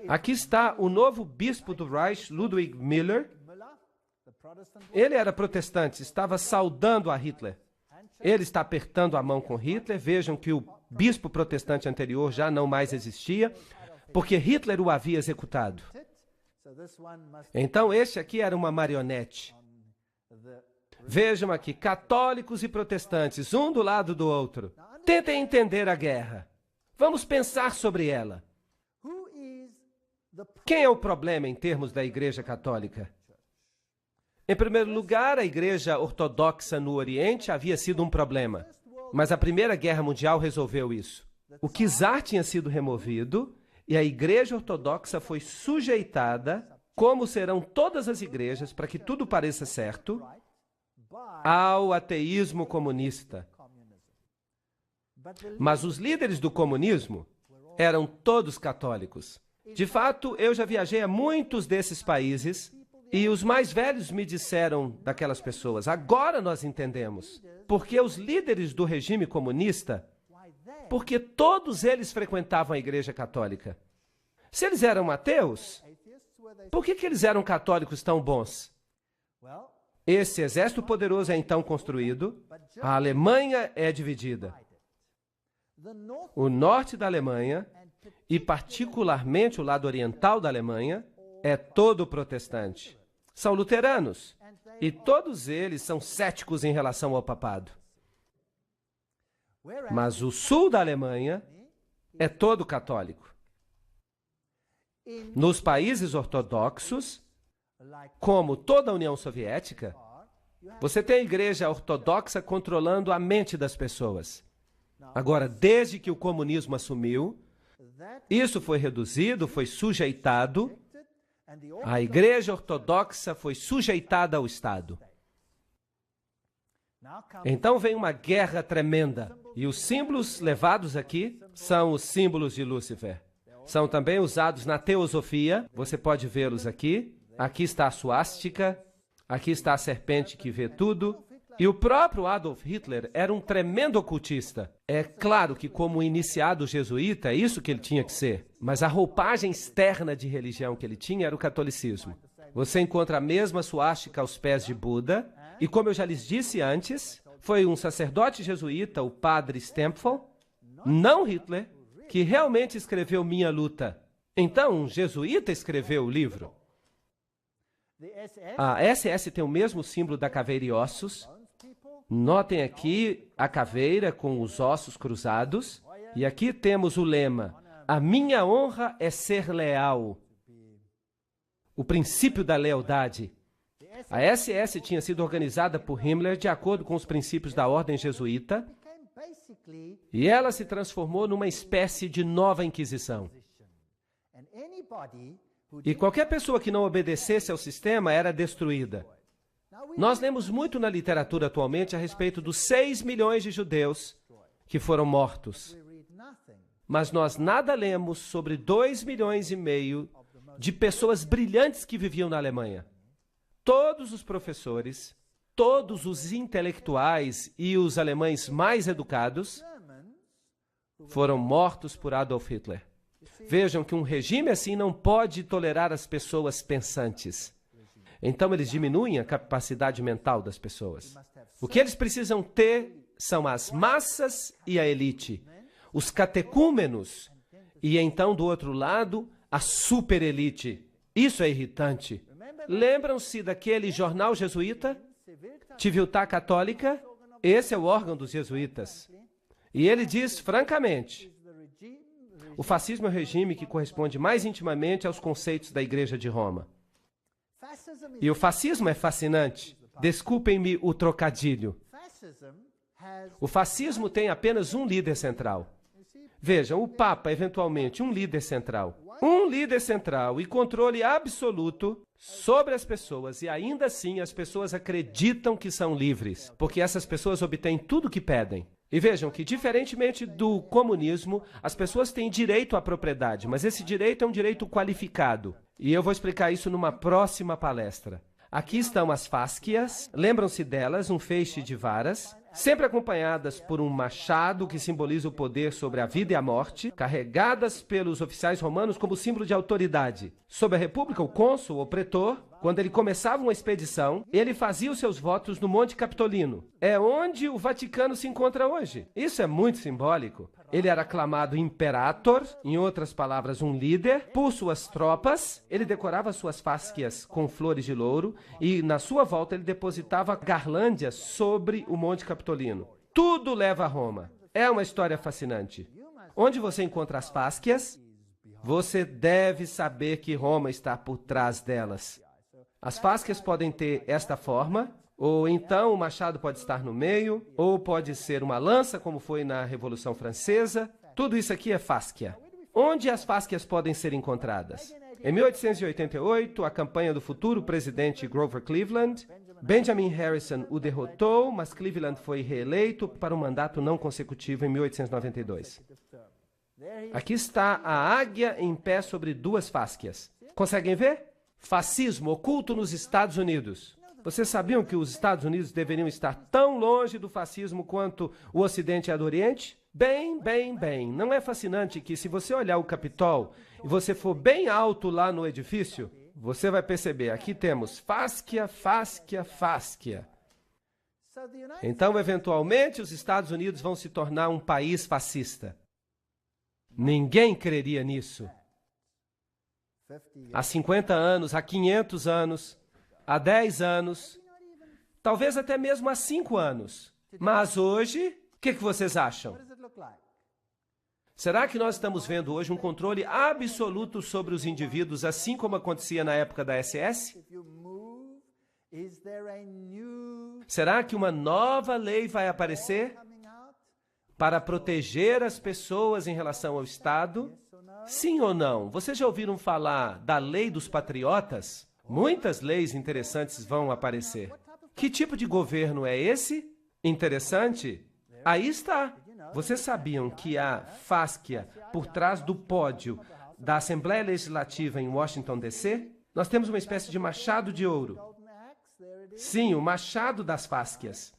Aqui está o novo bispo do Reich, Ludwig Müller. Ele era protestante, estava saudando a Hitler. Ele está apertando a mão com Hitler. Vejam que o bispo protestante anterior já não mais existia, porque Hitler o havia executado. Então, este aqui era uma marionete. Vejam aqui, católicos e protestantes, um do lado do outro. Tentem entender a guerra. Vamos pensar sobre ela. Quem é o problema em termos da Igreja Católica? Em primeiro lugar, a Igreja Ortodoxa no Oriente havia sido um problema. Mas a Primeira Guerra Mundial resolveu isso. O czar tinha sido removido e a Igreja Ortodoxa foi sujeitada, como serão todas as igrejas, para que tudo pareça certo, ao ateísmo comunista. Mas os líderes do comunismo eram todos católicos. De fato, eu já viajei a muitos desses países e os mais velhos me disseram daquelas pessoas: agora nós entendemos. Porque os líderes do regime comunista, porque todos eles frequentavam a Igreja Católica. Se eles eram ateus, por que eles eram católicos tão bons? Esse exército poderoso é então construído, a Alemanha é dividida. O norte da Alemanha, e particularmente o lado oriental da Alemanha, é todo protestante. São luteranos, e todos eles são céticos em relação ao papado. Mas o sul da Alemanha é todo católico. Nos países ortodoxos, como toda a União Soviética, você tem a Igreja Ortodoxa controlando a mente das pessoas. Agora, desde que o comunismo assumiu, isso foi reduzido, foi sujeitado. A Igreja Ortodoxa foi sujeitada ao Estado. Então vem uma guerra tremenda. E os símbolos levados aqui são os símbolos de Lúcifer. São também usados na teosofia. Você pode vê-los aqui. Aqui está a suástica. Aqui está a serpente que vê tudo. E o próprio Adolf Hitler era um tremendo ocultista. É claro que, como iniciado jesuíta, é isso que ele tinha que ser. Mas a roupagem externa de religião que ele tinha era o catolicismo. Você encontra a mesma suástica aos pés de Buda. E como eu já lhes disse antes, foi um sacerdote jesuíta, o padre Stempfel, não Hitler, que realmente escreveu Minha Luta. Então, um jesuíta escreveu o livro. A SS tem o mesmo símbolo da caveira e ossos. Notem aqui a caveira com os ossos cruzados. E aqui temos o lema: a minha honra é ser leal. O princípio da lealdade. A SS tinha sido organizada por Himmler de acordo com os princípios da ordem jesuíta, e ela se transformou numa espécie de nova Inquisição. E qualquer pessoa que não obedecesse ao sistema era destruída. Nós lemos muito na literatura atualmente a respeito dos 6 milhões de judeus que foram mortos. Mas nós nada lemos sobre 2,5 milhões de pessoas brilhantes que viviam na Alemanha. Todos os professores, todos os intelectuais e os alemães mais educados foram mortos por Adolf Hitler. Vejam que um regime assim não pode tolerar as pessoas pensantes. Então eles diminuem a capacidade mental das pessoas. O que eles precisam ter são as massas e a elite, os catecúmenos, e então, do outro lado, a superelite. Isso é irritante. Lembram-se daquele jornal jesuíta? Civiltà Católica? Esse é o órgão dos jesuítas. E ele diz, francamente, o fascismo é o regime que corresponde mais intimamente aos conceitos da Igreja de Roma. E o fascismo é fascinante. Desculpem-me o trocadilho. O fascismo tem apenas um líder central. Vejam, o Papa, eventualmente, um líder central. Um líder central e controle absoluto sobre as pessoas, e ainda assim as pessoas acreditam que são livres, porque essas pessoas obtêm tudo o que pedem. E vejam que, diferentemente do comunismo, as pessoas têm direito à propriedade, mas esse direito é um direito qualificado. E eu vou explicar isso numa próxima palestra. Aqui estão as fáscias, lembram-se delas, um feixe de varas, sempre acompanhadas por um machado que simboliza o poder sobre a vida e a morte, carregadas pelos oficiais romanos como símbolo de autoridade. Sob a República, o cônsul ou pretor, quando ele começava uma expedição, ele fazia os seus votos no Monte Capitolino. É onde o Vaticano se encontra hoje. Isso é muito simbólico. Ele era aclamado imperator, em outras palavras, um líder, por suas tropas. Ele decorava suas fáscias com flores de louro e, na sua volta, ele depositava garlândias sobre o Monte Capitolino. Tudo leva a Roma. É uma história fascinante. Onde você encontra as fáscias, você deve saber que Roma está por trás delas. As fáscias podem ter esta forma, ou então o machado pode estar no meio, ou pode ser uma lança, como foi na Revolução Francesa. Tudo isso aqui é fáscia. Onde as fáscias podem ser encontradas? Em 1888, a campanha do futuro presidente Grover Cleveland, Benjamin Harrison o derrotou, mas Cleveland foi reeleito para um mandato não consecutivo em 1892. Aqui está a águia em pé sobre 2 fáscias. Conseguem ver? Fascismo oculto nos Estados Unidos. Vocês sabiam que os Estados Unidos deveriam estar tão longe do fascismo quanto o Ocidente é do Oriente? Bem. Não é fascinante que, se você olhar o Capitol e você for bem alto lá no edifício, você vai perceber, aqui temos fáscia. Então, eventualmente, os Estados Unidos vão se tornar um país fascista. Ninguém creria nisso. Há 50 anos, há 500 anos, há 10 anos, talvez até mesmo há 5 anos. Mas hoje, o que vocês acham? Será que nós estamos vendo hoje um controle absoluto sobre os indivíduos, assim como acontecia na época da SS? Será que uma nova lei vai aparecer para proteger as pessoas em relação ao Estado? Sim ou não? Vocês já ouviram falar da lei dos patriotas? Muitas leis interessantes vão aparecer. Que tipo de governo é esse? Interessante? Aí está. Vocês sabiam que a fáscia por trás do pódio da Assembleia Legislativa em Washington, D.C.? Nós temos uma espécie de machado de ouro. Sim, o machado das fáscias.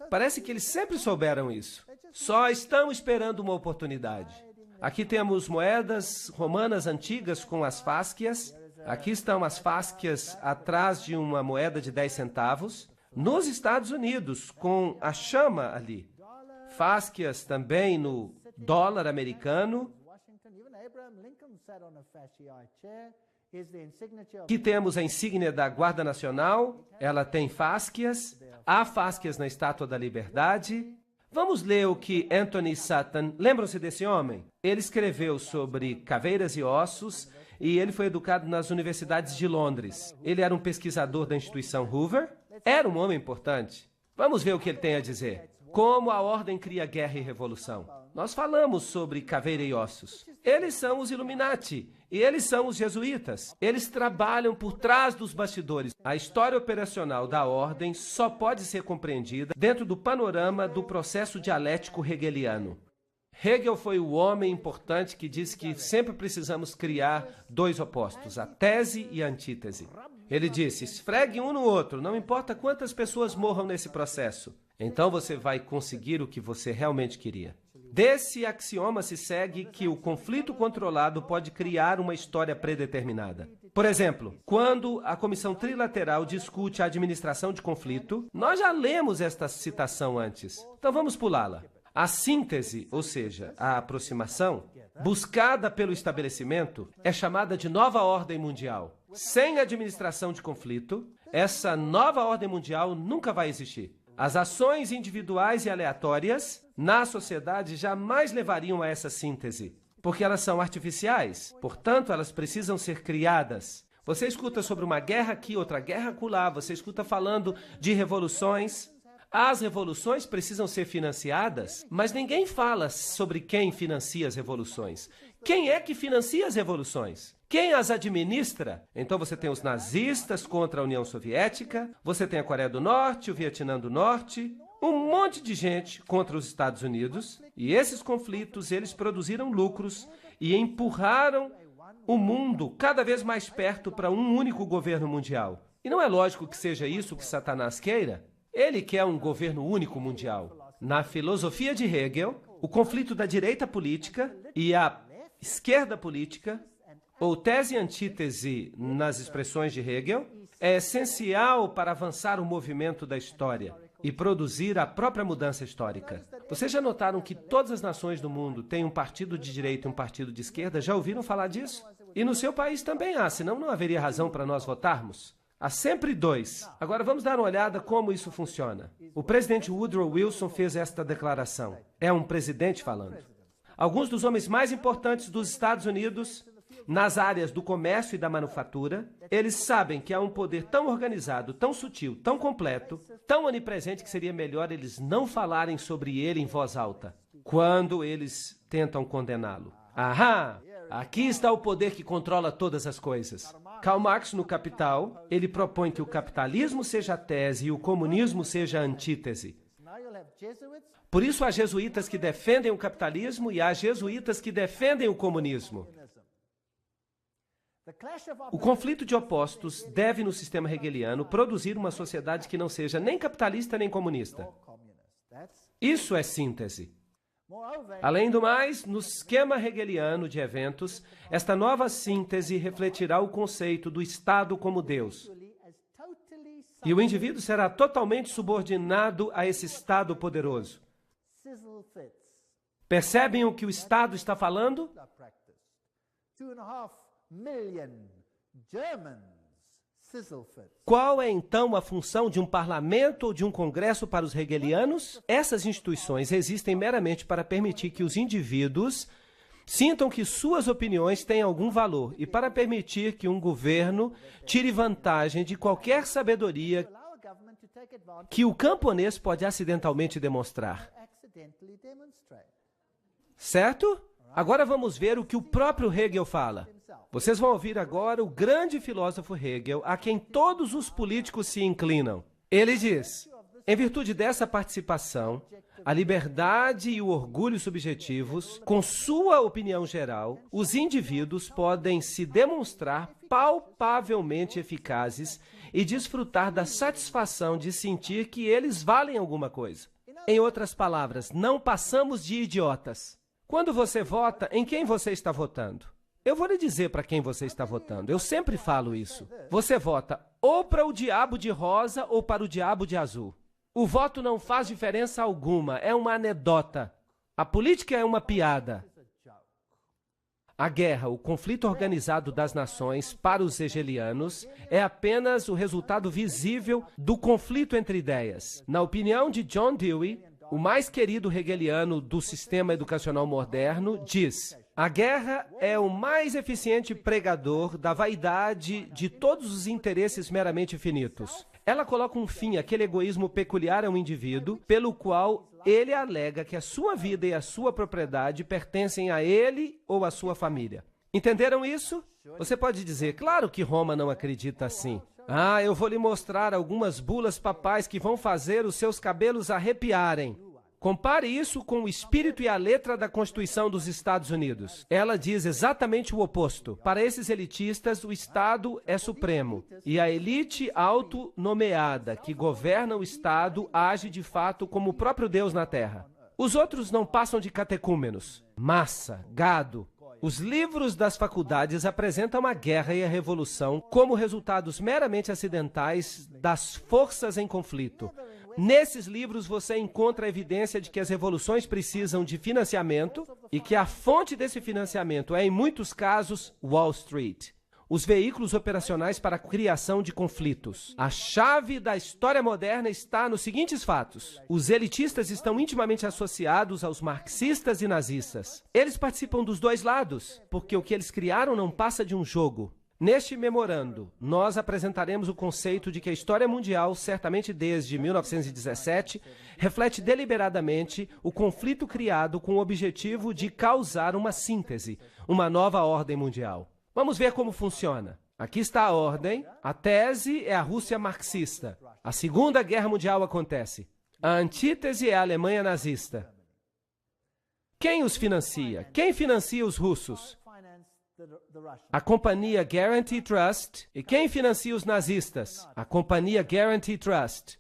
Parece que eles sempre souberam isso. Só estão esperando uma oportunidade. Aqui temos moedas romanas antigas com as fáscias. Aqui estão as fáscias atrás de uma moeda de 10 centavos. Nos Estados Unidos, com a chama ali. Fáscias também no dólar americano. Aqui temos a insígnia da Guarda Nacional. Ela tem fáscias. Há fáscias na Estátua da Liberdade. Vamos ler o que Anthony Sutton... Lembram-se desse homem? Ele escreveu sobre caveiras e ossos e ele foi educado nas universidades de Londres. Ele era um pesquisador da instituição Hoover. Era um homem importante. Vamos ver o que ele tem a dizer. Como a ordem cria guerra e revolução. Nós falamos sobre caveira e ossos. Eles são os Illuminati e eles são os jesuítas. Eles trabalham por trás dos bastidores. A história operacional da ordem só pode ser compreendida dentro do panorama do processo dialético hegeliano. Hegel foi o homem importante que disse que sempre precisamos criar dois opostos, a tese e a antítese. Ele disse, esfregue um no outro, não importa quantas pessoas morram nesse processo. Então você vai conseguir o que você realmente queria. Desse axioma se segue que o conflito controlado pode criar uma história predeterminada. Por exemplo, quando a Comissão Trilateral discute a administração de conflito, nós já lemos esta citação antes. Então vamos pulá-la. A síntese, ou seja, a aproximação, buscada pelo estabelecimento, é chamada de nova ordem mundial. Sem administração de conflito, essa nova ordem mundial nunca vai existir. As ações individuais e aleatórias na sociedade jamais levariam a essa síntese, porque elas são artificiais, portanto, elas precisam ser criadas. Você escuta sobre uma guerra aqui, outra guerra acolá, você escuta falando de revoluções. As revoluções precisam ser financiadas, mas ninguém fala sobre quem financia as revoluções. Quem é que financia as revoluções? Quem as administra? Então você tem os nazistas contra a União Soviética, você tem a Coreia do Norte, o Vietnã do Norte, um monte de gente contra os Estados Unidos, e esses conflitos, eles produziram lucros e empurraram o mundo cada vez mais perto para um único governo mundial. E não é lógico que seja isso que Satanás queira. Ele quer um governo único mundial. Na filosofia de Hegel, o conflito da direita política e a esquerda política, ou tese e antítese nas expressões de Hegel, é essencial para avançar o movimento da história e produzir a própria mudança histórica. Vocês já notaram que todas as nações do mundo têm um partido de direita e um partido de esquerda? Já ouviram falar disso? E no seu país também há, senão não haveria razão para nós votarmos. Há sempre dois. Agora vamos dar uma olhada como isso funciona. O presidente Woodrow Wilson fez esta declaração. É um presidente falando. Alguns dos homens mais importantes dos Estados Unidos, nas áreas do comércio e da manufatura, eles sabem que há um poder tão organizado, tão sutil, tão completo, tão onipresente que seria melhor eles não falarem sobre ele em voz alta, quando eles tentam condená-lo. Ahá! Aqui está o poder que controla todas as coisas. Karl Marx, no Capital, ele propõe que o capitalismo seja a tese e o comunismo seja a antítese. Por isso há jesuítas que defendem o capitalismo e há jesuítas que defendem o comunismo. O conflito de opostos deve, no sistema hegeliano, produzir uma sociedade que não seja nem capitalista nem comunista. Isso é síntese. Além do mais, no esquema hegeliano de eventos, esta nova síntese refletirá o conceito do Estado como Deus. E o indivíduo será totalmente subordinado a esse Estado poderoso. Percebem o que o Estado está falando? 2,5 million Germans sizzle-fit. Qual é, então, a função de um parlamento ou de um congresso para os hegelianos? Essas instituições existem meramente para permitir que os indivíduos sintam que suas opiniões têm algum valor e para permitir que um governo tire vantagem de qualquer sabedoria que o camponês pode acidentalmente demonstrar. Certo? Agora vamos ver o que o próprio Hegel fala. Vocês vão ouvir agora o grande filósofo Hegel, a quem todos os políticos se inclinam. Ele diz, em virtude dessa participação, a liberdade e o orgulho subjetivos, com sua opinião geral, os indivíduos podem se demonstrar palpavelmente eficazes e desfrutar da satisfação de sentir que eles valem alguma coisa. Em outras palavras, não passamos de idiotas. Quando você vota, em quem você está votando? Eu vou lhe dizer para quem você está votando. Eu sempre falo isso. Você vota ou para o diabo de rosa ou para o diabo de azul. O voto não faz diferença alguma. É uma anedota. A política é uma piada. A guerra, o conflito organizado das nações para os hegelianos, é apenas o resultado visível do conflito entre ideias. Na opinião de John Dewey, o mais querido hegeliano do sistema educacional moderno, diz: a guerra é o mais eficiente pregador da vaidade de todos os interesses meramente finitos. Ela coloca um fim àquele egoísmo peculiar a um indivíduo, pelo qual ele alega que a sua vida e a sua propriedade pertencem a ele ou à sua família. Entenderam isso? Você pode dizer, claro que Roma não acredita assim. Ah, eu vou lhe mostrar algumas bulas papais que vão fazer os seus cabelos arrepiarem. Compare isso com o espírito e a letra da Constituição dos Estados Unidos. Ela diz exatamente o oposto. Para esses elitistas, o Estado é supremo. E a elite autonomeada que governa o Estado age de fato como o próprio Deus na Terra. Os outros não passam de catecúmenos. Massa, gado. Os livros das faculdades apresentam a guerra e a revolução como resultados meramente acidentais das forças em conflito. Nesses livros você encontra a evidência de que as revoluções precisam de financiamento e que a fonte desse financiamento é, em muitos casos, Wall Street. Os veículos operacionais para a criação de conflitos. A chave da história moderna está nos seguintes fatos. Os elitistas estão intimamente associados aos marxistas e nazistas. Eles participam dos dois lados, porque o que eles criaram não passa de um jogo. Neste memorando, nós apresentaremos o conceito de que a história mundial, certamente desde 1917, reflete deliberadamente o conflito criado com o objetivo de causar uma síntese, uma nova ordem mundial. Vamos ver como funciona. Aqui está a ordem. A tese é a Rússia marxista. A Segunda Guerra Mundial acontece. A antítese é a Alemanha nazista. Quem os financia? Quem financia os russos? A companhia Guarantee Trust. E quem financia os nazistas? A companhia Guarantee Trust.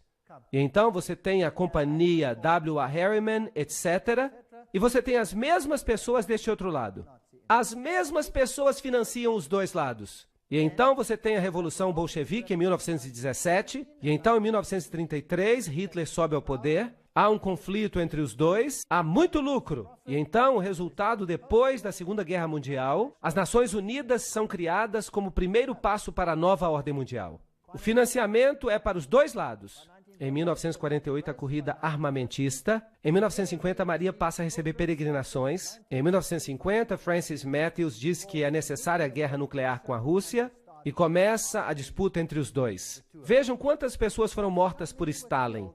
E então você tem a companhia W.A. Harriman, etc. E você tem as mesmas pessoas deste outro lado. As mesmas pessoas financiam os dois lados. E então você tem a Revolução Bolchevique em 1917. E então em 1933 Hitler sobe ao poder. Há um conflito entre os dois, há muito lucro. E então, o resultado depois da Segunda Guerra Mundial, as Nações Unidas são criadas como primeiro passo para a nova ordem mundial. O financiamento é para os dois lados. Em 1948, a corrida armamentista. Em 1950, Maria passa a receber peregrinações. Em 1950, Francis Matthews diz que é necessária a guerra nuclear com a Rússia e começa a disputa entre os dois. Vejam quantas pessoas foram mortas por Stalin.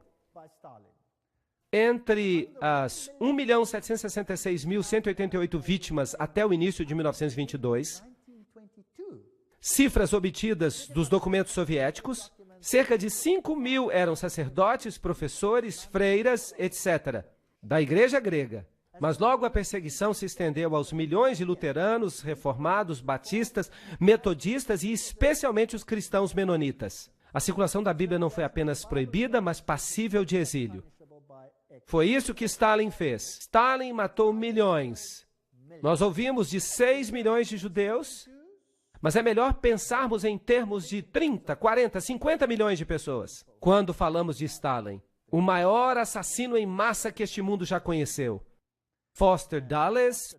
Entre as 1.766.188 vítimas até o início de 1922, cifras obtidas dos documentos soviéticos, cerca de 5.000 eram sacerdotes, professores, freiras, etc., da Igreja grega. Mas logo a perseguição se estendeu aos milhões de luteranos, reformados, batistas, metodistas e especialmente os cristãos menonitas. A circulação da Bíblia não foi apenas proibida, mas passível de exílio. Foi isso que Stalin fez. Stalin matou milhões. Nós ouvimos de 6 milhões de judeus, mas é melhor pensarmos em termos de 30, 40, 50 milhões de pessoas. Quando falamos de Stalin, o maior assassino em massa que este mundo já conheceu. Foster Dulles,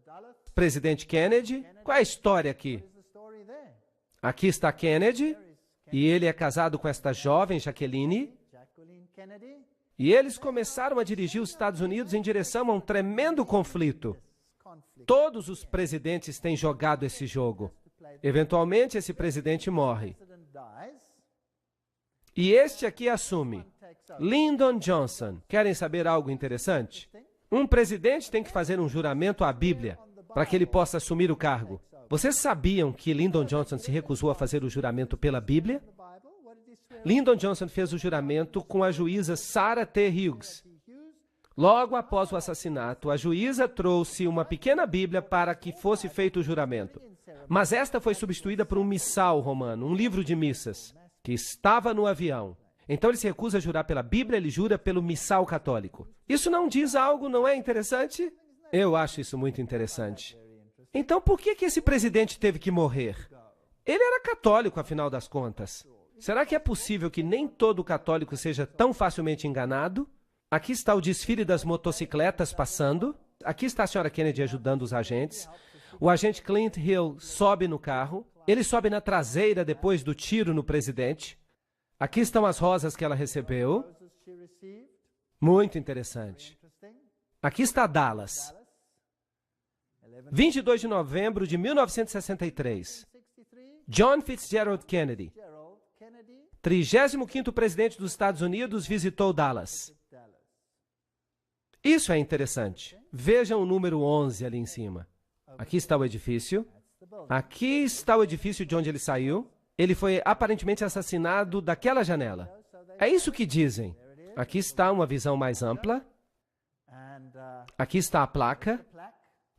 presidente Kennedy. Qual é a história aqui? Aqui está Kennedy, e ele é casado com esta jovem Jacqueline. E eles começaram a dirigir os Estados Unidos em direção a um tremendo conflito. Todos os presidentes têm jogado esse jogo. Eventualmente, esse presidente morre. E este aqui assume. Lyndon Johnson. Querem saber algo interessante? Um presidente tem que fazer um juramento à Bíblia para que ele possa assumir o cargo. Vocês sabiam que Lyndon Johnson se recusou a fazer o juramento pela Bíblia? Lyndon Johnson fez o juramento com a juíza Sarah T. Hughes. Logo após o assassinato, a juíza trouxe uma pequena Bíblia para que fosse feito o juramento. Mas esta foi substituída por um missal romano, um livro de missas, que estava no avião. Então ele se recusa a jurar pela Bíblia, ele jura pelo missal católico. Isso não diz algo, não é interessante? Eu acho isso muito interessante. Então, por que esse presidente teve que morrer? Ele era católico, afinal das contas. Será que é possível que nem todo católico seja tão facilmente enganado? Aqui está o desfile das motocicletas passando. Aqui está a senhora Kennedy ajudando os agentes. O agente Clint Hill sobe no carro. Ele sobe na traseira depois do tiro no presidente. Aqui estão as rosas que ela recebeu. Muito interessante. Aqui está Dallas. 22 de novembro de 1963. John Fitzgerald Kennedy, 35º presidente dos Estados Unidos, visitou Dallas. Isso é interessante. Vejam o número 11 ali em cima. Aqui está o edifício. Aqui está o edifício de onde ele saiu. Ele foi aparentemente assassinado daquela janela. É isso que dizem. Aqui está uma visão mais ampla. Aqui está a placa.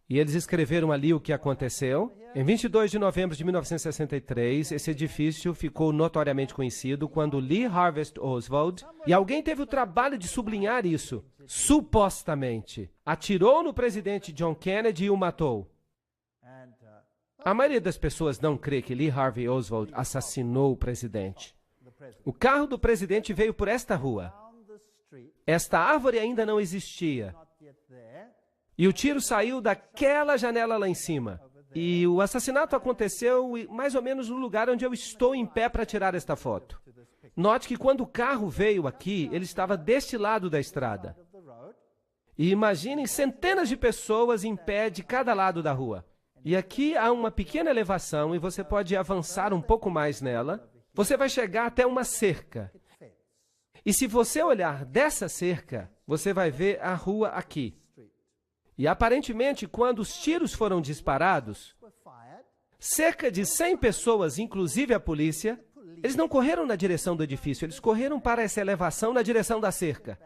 E eles escreveram ali o que aconteceu. Em 22 de novembro de 1963, esse edifício ficou notoriamente conhecido quando Lee Harvey Oswald, e alguém teve o trabalho de sublinhar isso, supostamente, atirou no presidente John Kennedy e o matou. A maioria das pessoas não crê que Lee Harvey Oswald assassinou o presidente. O carro do presidente veio por esta rua. Esta árvore ainda não existia. E o tiro saiu daquela janela lá em cima. E o assassinato aconteceu mais ou menos no lugar onde eu estou em pé para tirar esta foto. Note que quando o carro veio aqui, ele estava deste lado da estrada. E imaginem centenas de pessoas em pé de cada lado da rua. E aqui há uma pequena elevação e você pode avançar um pouco mais nela. Você vai chegar até uma cerca. E se você olhar dessa cerca, você vai ver a rua aqui. E aparentemente, quando os tiros foram disparados, cerca de 100 pessoas, inclusive a polícia, eles não correram na direção do edifício, eles correram para essa elevação na direção da cerca.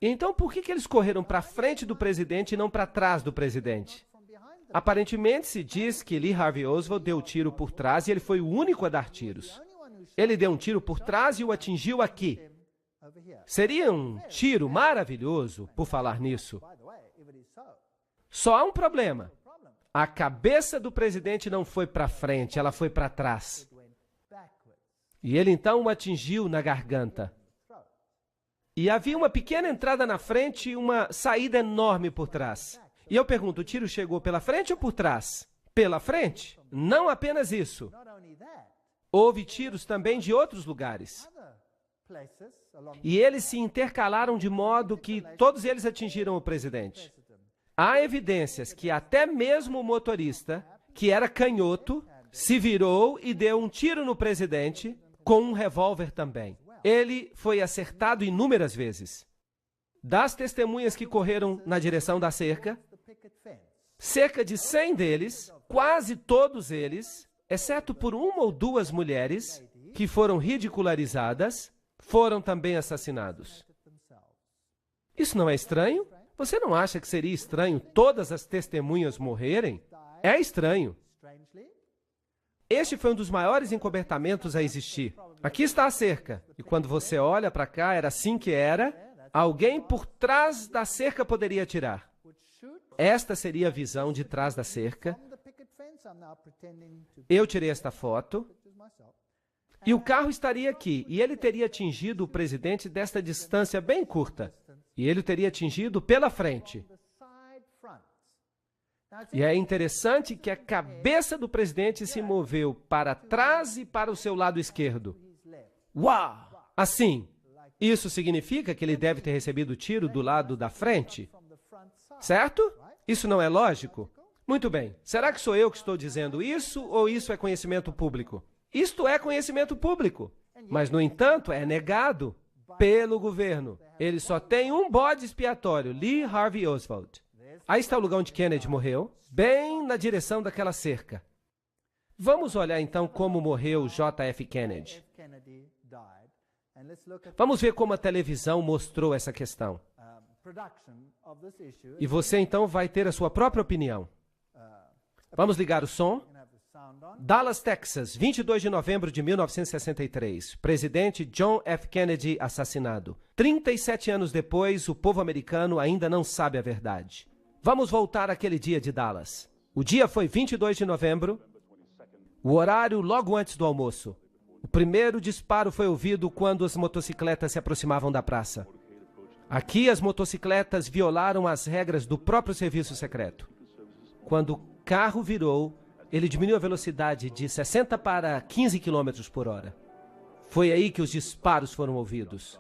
Então, por que eles correram para frente do presidente e não para trás do presidente? Aparentemente, se diz que Lee Harvey Oswald deu tiro por trás e ele foi o único a dar tiros. Ele deu um tiro por trás e o atingiu aqui. Seria um tiro maravilhoso, por falar nisso. Só há um problema. A cabeça do presidente não foi para frente, ela foi para trás. E ele então o atingiu na garganta. E havia uma pequena entrada na frente e uma saída enorme por trás. E eu pergunto, o tiro chegou pela frente ou por trás? Pela frente? Não apenas isso. Houve tiros também de outros lugares. E eles se intercalaram de modo que todos eles atingiram o presidente. Há evidências que até mesmo o motorista, que era canhoto, se virou e deu um tiro no presidente com um revólver também. Ele foi acertado inúmeras vezes. Das testemunhas que correram na direção da cerca, cerca de 100 deles, quase todos eles, exceto por uma ou duas mulheres que foram ridicularizadas, foram também assassinados. Isso não é estranho? Você não acha que seria estranho todas as testemunhas morrerem? É estranho. Este foi um dos maiores encobertamentos a existir. Aqui está a cerca. E quando você olha para cá, era assim que era. Alguém por trás da cerca poderia atirar. Esta seria a visão de trás da cerca. Eu tirei esta foto. E o carro estaria aqui. E ele teria atingido o presidente desta distância bem curta. E ele teria atingido pela frente. E é interessante que a cabeça do presidente se moveu para trás e para o seu lado esquerdo. Uau! Assim. Isso significa que ele deve ter recebido o tiro do lado da frente? Certo? Isso não é lógico? Muito bem. Será que sou eu que estou dizendo isso ou isso é conhecimento público? Isto é conhecimento público. Mas, no entanto, é negado pelo governo. Ele só tem um bode expiatório, Lee Harvey Oswald. Aí está o lugar onde Kennedy morreu, bem na direção daquela cerca. Vamos olhar então como morreu JF Kennedy. Vamos ver como a televisão mostrou essa questão. E você então vai ter a sua própria opinião. Vamos ligar o som. Dallas, Texas, 22 de novembro de 1963. Presidente John F. Kennedy assassinado. 37 anos depois, o povo americano ainda não sabe a verdade. Vamos voltar àquele dia de Dallas. O dia foi 22 de novembro, o horário logo antes do almoço. O primeiro disparo foi ouvido quando as motocicletas se aproximavam da praça. Aqui, as motocicletas violaram as regras do próprio serviço secreto. Quando o carro virou, ele diminuiu a velocidade de 60 para 15 km por hora. Foi aí que os disparos foram ouvidos.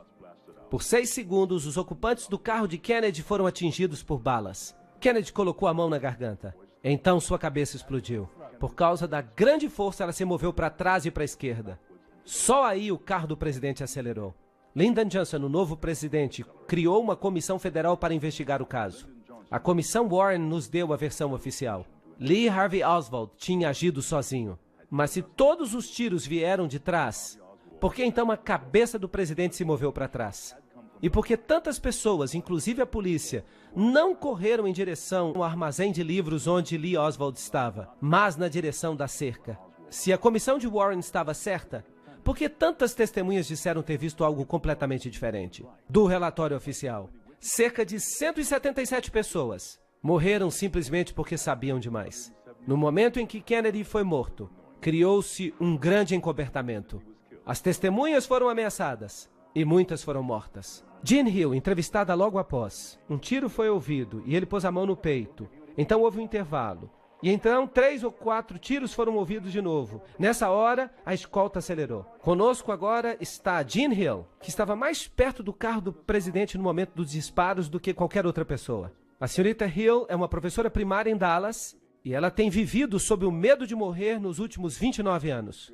Por 6 segundos, os ocupantes do carro de Kennedy foram atingidos por balas. Kennedy colocou a mão na garganta. Então sua cabeça explodiu. Por causa da grande força, ela se moveu para trás e para a esquerda. Só aí o carro do presidente acelerou. Lyndon Johnson, o novo presidente, criou uma comissão federal para investigar o caso. A comissão Warren nos deu a versão oficial. Lee Harvey Oswald tinha agido sozinho. Mas se todos os tiros vieram de trás, por que então a cabeça do presidente se moveu para trás? E por que tantas pessoas, inclusive a polícia, não correram em direção ao armazém de livros onde Lee Oswald estava, mas na direção da cerca? Se a comissão de Warren estava certa, por que tantas testemunhas disseram ter visto algo completamente diferente? Do relatório oficial, cerca de 177 pessoas morreram simplesmente porque sabiam demais. No momento em que Kennedy foi morto, criou-se um grande encobertamento. As testemunhas foram ameaçadas e muitas foram mortas. Jean Hill, entrevistada logo após. Um tiro foi ouvido e ele pôs a mão no peito. Então houve um intervalo. E então 3 ou 4 tiros foram ouvidos de novo. Nessa hora, a escolta acelerou. Conosco agora está Jean Hill, que estava mais perto do carro do presidente no momento dos disparos do que qualquer outra pessoa. A senhorita Hill é uma professora primária em Dallas e ela tem vivido sob o medo de morrer nos últimos 29 anos.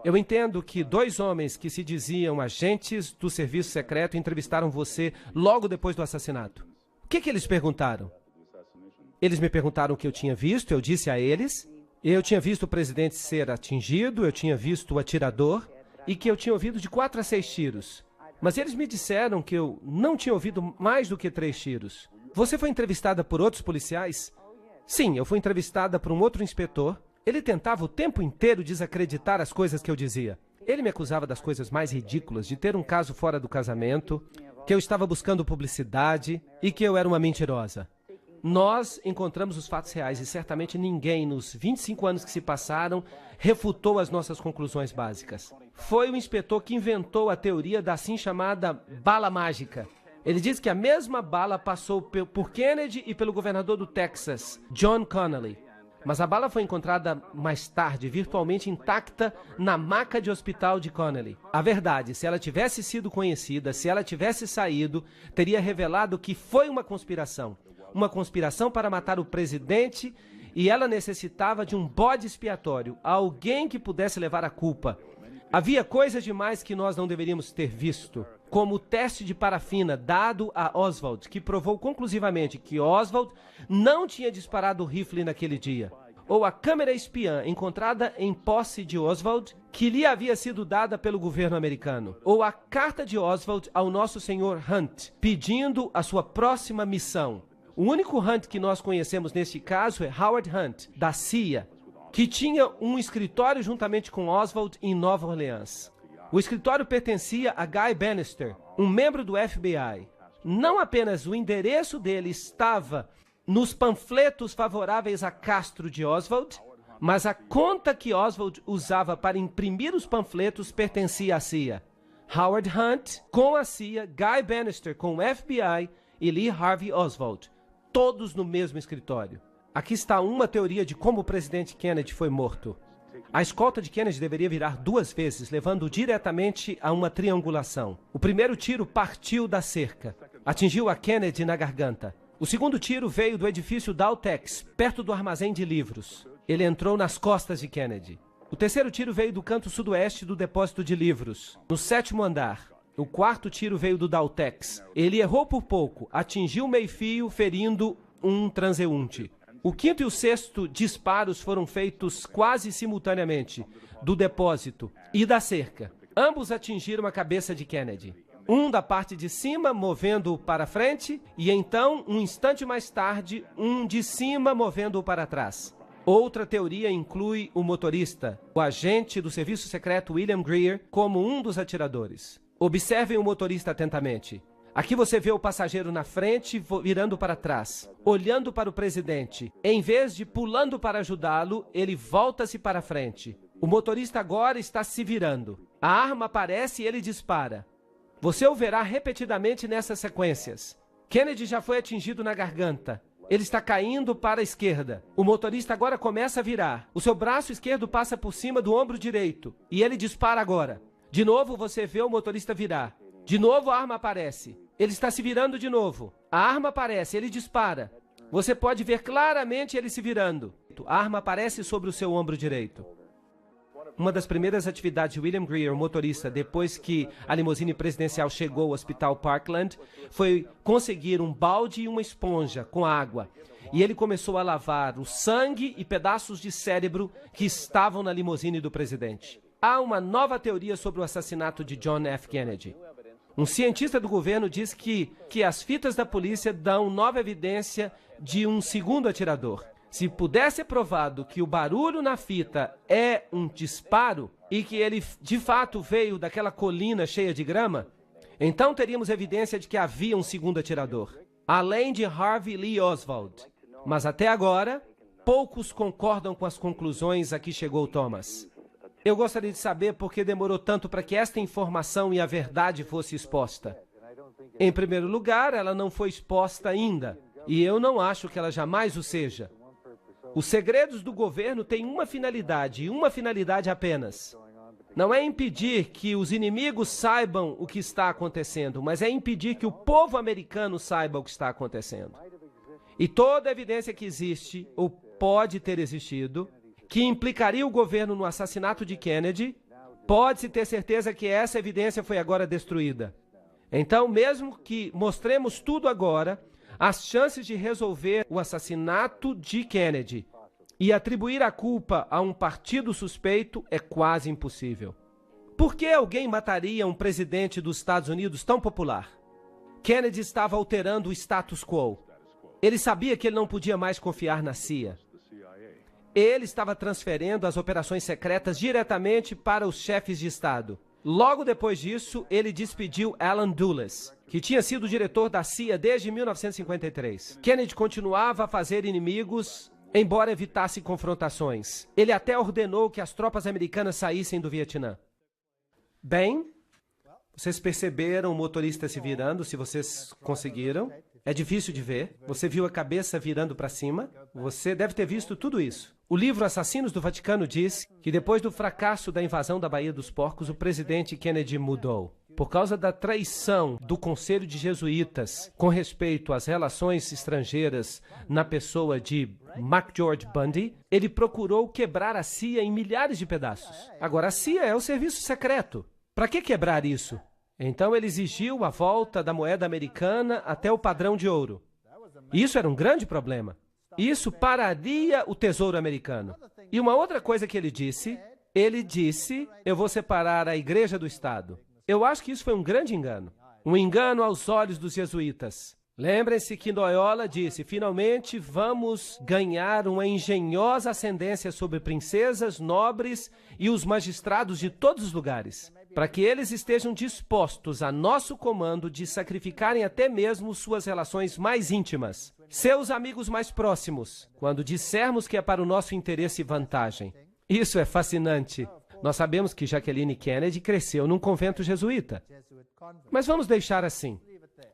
Eu entendo que 2 homens que se diziam agentes do serviço secreto entrevistaram você logo depois do assassinato. O que eles perguntaram? Eles me perguntaram o que eu tinha visto, eu disse a eles. Eu tinha visto o presidente ser atingido, eu tinha visto o atirador e que eu tinha ouvido de 4 a 6 tiros. Mas eles me disseram que eu não tinha ouvido mais do que 3 tiros. Você foi entrevistada por outros policiais? Sim, eu fui entrevistada por um outro inspetor. Ele tentava o tempo inteiro desacreditar as coisas que eu dizia. Ele me acusava das coisas mais ridículas, de ter um caso fora do casamento, que eu estava buscando publicidade e que eu era uma mentirosa. Nós encontramos os fatos reais e certamente ninguém, nos 25 anos que se passaram, refutou as nossas conclusões básicas. Foi o inspetor que inventou a teoria da assim chamada bala mágica. Ele diz que a mesma bala passou por Kennedy e pelo governador do Texas, John Connally. Mas a bala foi encontrada mais tarde, virtualmente intacta, na maca de hospital de Connally. A verdade, se ela tivesse sido conhecida, se ela tivesse saído, teria revelado que foi uma conspiração. Uma conspiração para matar o presidente, e ela necessitava de um bode expiatório, alguém que pudesse levar a culpa. Havia coisas demais que nós não deveríamos ter visto, como o teste de parafina dado a Oswald, que provou conclusivamente que Oswald não tinha disparado o rifle naquele dia. Ou a câmera espiã encontrada em posse de Oswald, que lhe havia sido dada pelo governo americano. Ou a carta de Oswald ao nosso senhor Hunt, pedindo a sua próxima missão. O único Hunt que nós conhecemos neste caso é Howard Hunt, da CIA, que tinha um escritório juntamente com Oswald em Nova Orleans. O escritório pertencia a Guy Bannister, um membro do FBI. Não apenas o endereço dele estava nos panfletos favoráveis a Castro de Oswald, mas a conta que Oswald usava para imprimir os panfletos pertencia à CIA. Howard Hunt com a CIA, Guy Bannister com o FBI e Lee Harvey Oswald, todos no mesmo escritório. Aqui está uma teoria de como o presidente Kennedy foi morto. A escolta de Kennedy deveria virar 2 vezes, levando diretamente a uma triangulação. O primeiro tiro partiu da cerca, atingiu a Kennedy na garganta. O segundo tiro veio do edifício Daltex, perto do armazém de livros. Ele entrou nas costas de Kennedy. O terceiro tiro veio do canto sudoeste do depósito de livros, no 7º andar. O quarto tiro veio do Daltex. Ele errou por pouco, atingiu o meio-fio, ferindo um transeunte. O 5º e o 6º disparos foram feitos quase simultaneamente, do depósito e da cerca. Ambos atingiram a cabeça de Kennedy. Um da parte de cima, movendo-o para frente, e então, um instante mais tarde, um de cima, movendo-o para trás. Outra teoria inclui o motorista, o agente do serviço secreto William Greer, como um dos atiradores. Observem o motorista atentamente. Aqui você vê o passageiro na frente, virando para trás, olhando para o presidente. Em vez de pulando para ajudá-lo, ele volta-se para frente. O motorista agora está se virando. A arma aparece e ele dispara. Você o verá repetidamente nessas sequências. Kennedy já foi atingido na garganta. Ele está caindo para a esquerda. O motorista agora começa a virar. O seu braço esquerdo passa por cima do ombro direito. E ele dispara agora. De novo você vê o motorista virar. De novo a arma aparece. Ele está se virando de novo. A arma aparece, ele dispara. Você pode ver claramente ele se virando. A arma aparece sobre o seu ombro direito. Uma das primeiras atividades de William Greer, o motorista, depois que a limusine presidencial chegou ao Hospital Parkland, foi conseguir um balde e uma esponja com água. E ele começou a lavar o sangue e pedaços de cérebro que estavam na limusine do presidente. Há uma nova teoria sobre o assassinato de John F. Kennedy. Um cientista do governo diz que as fitas da polícia dão nova evidência de um segundo atirador. Se pudesse ser provado que o barulho na fita é um disparo e que ele de fato veio daquela colina cheia de grama, então teríamos evidência de que havia um segundo atirador, além de Harvey Lee Oswald. Mas até agora, poucos concordam com as conclusões a que chegou Thomas. Eu gostaria de saber por que demorou tanto para que esta informação e a verdade fosse exposta. Em primeiro lugar, ela não foi exposta ainda, e eu não acho que ela jamais o seja. Os segredos do governo têm uma finalidade, e uma finalidade apenas. Não é impedir que os inimigos saibam o que está acontecendo, mas é impedir que o povo americano saiba o que está acontecendo. E toda a evidência que existe, ou pode ter existido, que implicaria o governo no assassinato de Kennedy, pode-se ter certeza que essa evidência foi agora destruída. Então, mesmo que mostremos tudo agora, as chances de resolver o assassinato de Kennedy e atribuir a culpa a um partido suspeito é quase impossível. Por que alguém mataria um presidente dos Estados Unidos tão popular? Kennedy estava alterando o status quo. Ele sabia que ele não podia mais confiar na CIA. Ele estava transferindo as operações secretas diretamente para os chefes de Estado. Logo depois disso, ele despediu Alan Dulles, que tinha sido diretor da CIA desde 1953. Kennedy continuava a fazer inimigos, embora evitasse confrontações. Ele até ordenou que as tropas americanas saíssem do Vietnã. Bem, vocês perceberam o motorista se virando, se vocês conseguiram. É difícil de ver. Você viu a cabeça virando para cima. Você deve ter visto tudo isso. O livro Assassinos do Vaticano diz que depois do fracasso da invasão da Baía dos Porcos, o presidente Kennedy mudou. Por causa da traição do Conselho de Jesuítas com respeito às relações estrangeiras na pessoa de McGeorge Bundy, ele procurou quebrar a CIA em milhares de pedaços. Agora, a CIA é o serviço secreto. Para que quebrar isso? Então ele exigiu a volta da moeda americana até o padrão de ouro. Isso era um grande problema. Isso pararia o tesouro americano. E uma outra coisa que ele disse, eu vou separar a igreja do Estado. Eu acho que isso foi um grande engano. Um engano aos olhos dos jesuítas. Lembrem-se que Loyola disse, finalmente vamos ganhar uma engenhosa ascendência sobre princesas, nobres e os magistrados de todos os lugares, para que eles estejam dispostos a nosso comando de sacrificarem até mesmo suas relações mais íntimas, seus amigos mais próximos, quando dissermos que é para o nosso interesse e vantagem. Isso é fascinante. Nós sabemos que Jacqueline Kennedy cresceu num convento jesuíta. Mas vamos deixar assim.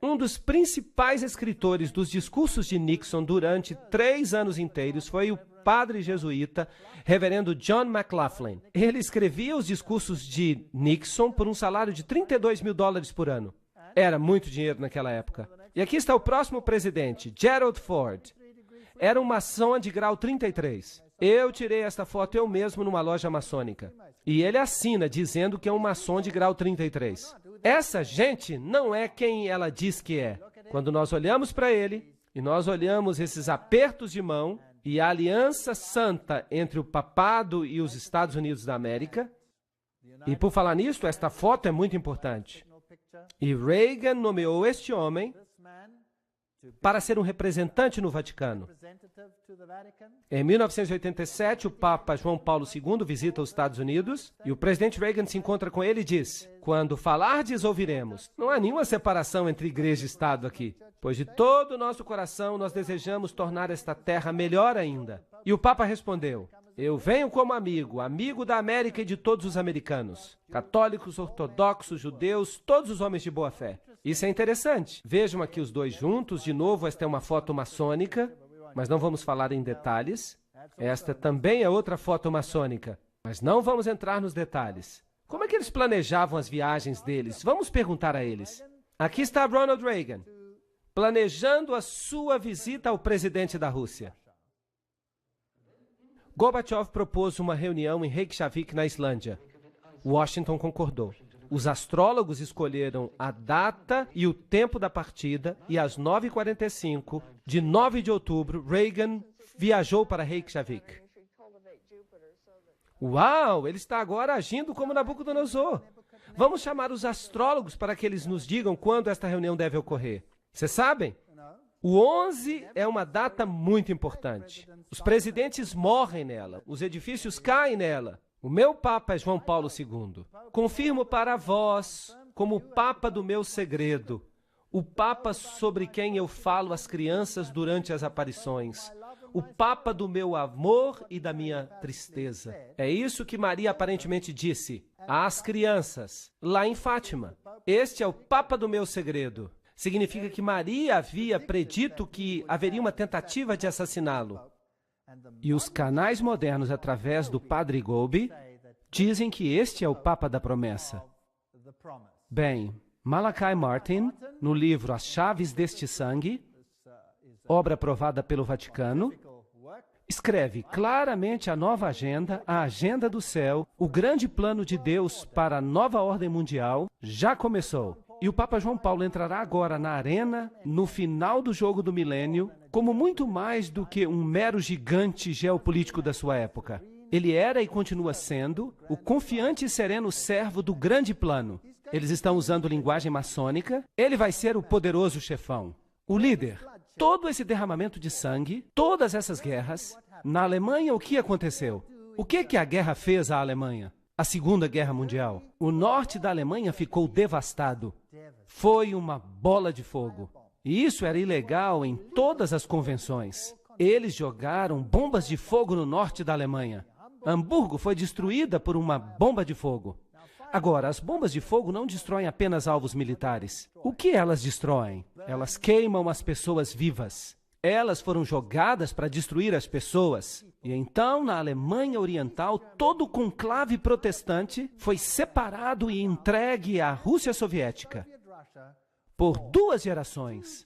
Um dos principais escritores dos discursos de Nixon durante 3 anos inteiros foi o padre jesuíta, reverendo John McLaughlin. Ele escrevia os discursos de Nixon por um salário de $32 mil por ano. Era muito dinheiro naquela época. E aqui está o próximo presidente, Gerald Ford. Era um maçom de grau 33. Eu tirei esta foto eu mesmo numa loja maçônica. E ele assina dizendo que é um maçom de grau 33. Essa gente não é quem ela diz que é. Quando nós olhamos para ele, e nós olhamos esses apertos de mão e a aliança santa entre o papado e os Estados Unidos da América, e por falar nisso, esta foto é muito importante. E Reagan nomeou este homem para ser um representante no Vaticano. representative to the Vatican. Em 1987, o Papa João Paulo II visita os Estados Unidos e o presidente Reagan se encontra com ele e diz: quando falardes, ouviremos. Não há nenhuma separação entre igreja e Estado aqui, pois de todo o nosso coração nós desejamos tornar esta terra melhor ainda. E o Papa respondeu: eu venho como amigo, amigo da América e de todos os americanos, católicos, ortodoxos, judeus, todos os homens de boa fé. Isso é interessante. Vejam aqui os dois juntos. De novo, esta é uma foto maçônica, mas não vamos falar em detalhes. Esta também é outra foto maçônica, mas não vamos entrar nos detalhes. Como é que eles planejavam as viagens deles? Vamos perguntar a eles. Aqui está Ronald Reagan, planejando a sua visita ao presidente da Rússia. Gorbachev propôs uma reunião em Reykjavik, na Islândia. Washington concordou. Os astrólogos escolheram a data e o tempo da partida e às 9h45 de 9 de outubro, Reagan viajou para Reykjavik. Uau! Ele está agora agindo como Nabucodonosor. Vamos chamar os astrólogos para que eles nos digam quando esta reunião deve ocorrer. Vocês sabem? O 11 é uma data muito importante. Os presidentes morrem nela, os edifícios caem nela. O meu Papa é João Paulo II. Confirmo para vós, como o Papa do meu segredo, o Papa sobre quem eu falo às crianças durante as aparições, o Papa do meu amor e da minha tristeza. É isso que Maria aparentemente disse às crianças, lá em Fátima. Este é o Papa do meu segredo. Significa que Maria havia predito que haveria uma tentativa de assassiná-lo. E os canais modernos, através do Padre Golby, dizem que este é o Papa da promessa. Bem, Malachi Martin, no livro As Chaves deste Sangue, obra aprovada pelo Vaticano, escreve claramente a nova agenda, a agenda do céu, o grande plano de Deus para a nova ordem mundial já começou. E o Papa João Paulo entrará agora na arena, no final do jogo do milênio, como muito mais do que um mero gigante geopolítico da sua época. Ele era e continua sendo o confiante e sereno servo do grande plano. Eles estão usando linguagem maçônica. Ele vai ser o poderoso chefão, o líder. Todo esse derramamento de sangue, todas essas guerras, na Alemanha o que aconteceu? O que a guerra fez à Alemanha? A Segunda Guerra Mundial. O norte da Alemanha ficou devastado. Foi uma bola de fogo. E isso era ilegal em todas as convenções. Eles jogaram bombas de fogo no norte da Alemanha. Hamburgo foi destruída por uma bomba de fogo. Agora, as bombas de fogo não destroem apenas alvos militares. O que elas destroem? Elas queimam as pessoas vivas. Elas foram jogadas para destruir as pessoas. E então, na Alemanha Oriental, todo o conclave protestante foi separado e entregue à Rússia Soviética por 2 gerações.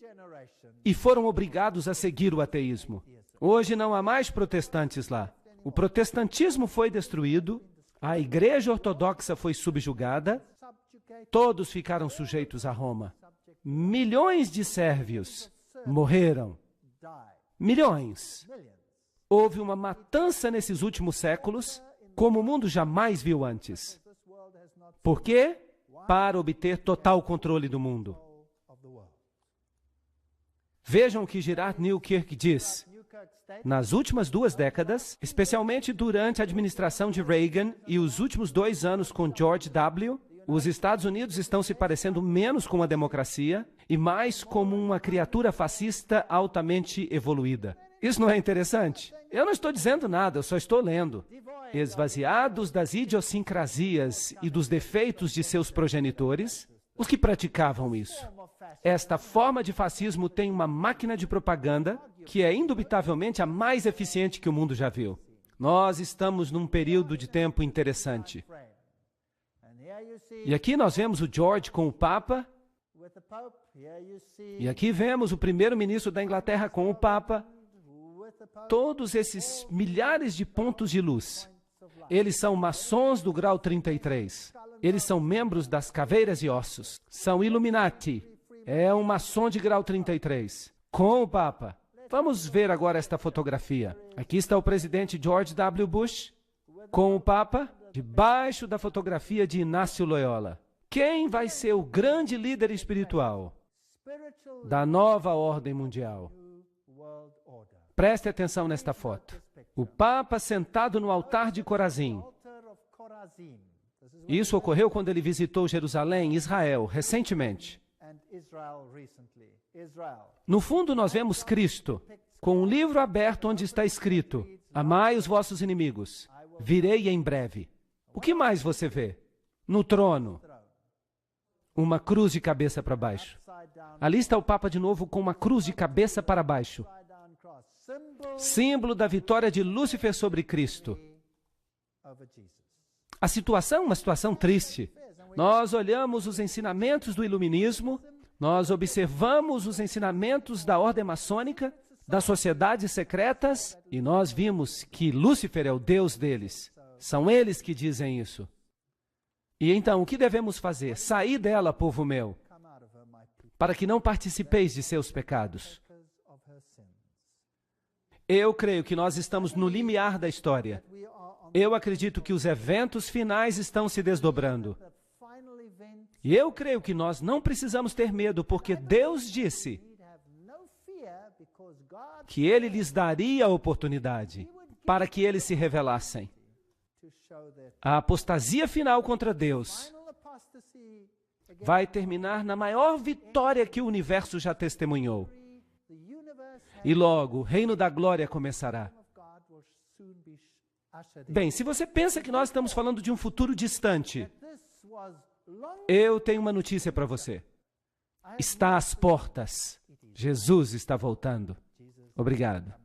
E foram obrigados a seguir o ateísmo. Hoje não há mais protestantes lá. O protestantismo foi destruído, a Igreja Ortodoxa foi subjugada, todos ficaram sujeitos a Roma. Milhões de sérvios morreram. Milhões. Houve uma matança nesses últimos séculos, como o mundo jamais viu antes. Por quê? Para obter total controle do mundo. Vejam o que Gerard Newkirk diz. Nas últimas 2 décadas, especialmente durante a administração de Reagan e os últimos 2 anos com George W., os Estados Unidos estão se parecendo menos com uma democracia e mais como uma criatura fascista altamente evoluída. Isso não é interessante? Eu não estou dizendo nada, eu só estou lendo. Esvaziados das idiosincrasias e dos defeitos de seus progenitores, os que praticavam isso. Esta forma de fascismo tem uma máquina de propaganda que é indubitavelmente a mais eficiente que o mundo já viu. Nós estamos num período de tempo interessante. E aqui nós vemos o George com o Papa. E aqui vemos o primeiro-ministro da Inglaterra com o Papa. Todos esses milhares de pontos de luz. Eles são maçons do grau 33. Eles são membros das caveiras e ossos. São Illuminati. É um maçom de grau 33. Com o Papa. Vamos ver agora esta fotografia. Aqui está o presidente George W. Bush com o Papa, debaixo da fotografia de Inácio Loyola. Quem vai ser o grande líder espiritual? da nova ordem mundial. Preste atenção nesta foto. O Papa sentado no altar de Corazim. Isso ocorreu quando ele visitou Jerusalém, Israel, recentemente. No fundo, nós vemos Cristo, com um livro aberto onde está escrito: amai os vossos inimigos, virei em breve. O que mais você vê? No trono, uma cruz de cabeça para baixo. Ali está o Papa de novo com uma cruz de cabeça para baixo. Símbolo da vitória de Lúcifer sobre Cristo. A situação é uma situação triste. Nós olhamos os ensinamentos do iluminismo, nós observamos os ensinamentos da ordem maçônica, das sociedades secretas, e nós vimos que Lúcifer é o Deus deles. São eles que dizem isso. E então, o que devemos fazer? Sair dela, povo meu, para que não participeis de seus pecados. Eu creio que nós estamos no limiar da história. Eu acredito que os eventos finais estão se desdobrando. E eu creio que nós não precisamos ter medo, porque Deus disse que Ele lhes daria a oportunidade para que eles se revelassem. A apostasia final contra Deus vai terminar na maior vitória que o universo já testemunhou. E logo, o reino da glória começará. Bem, se você pensa que nós estamos falando de um futuro distante, eu tenho uma notícia para você. Está às portas. Jesus está voltando. Obrigado.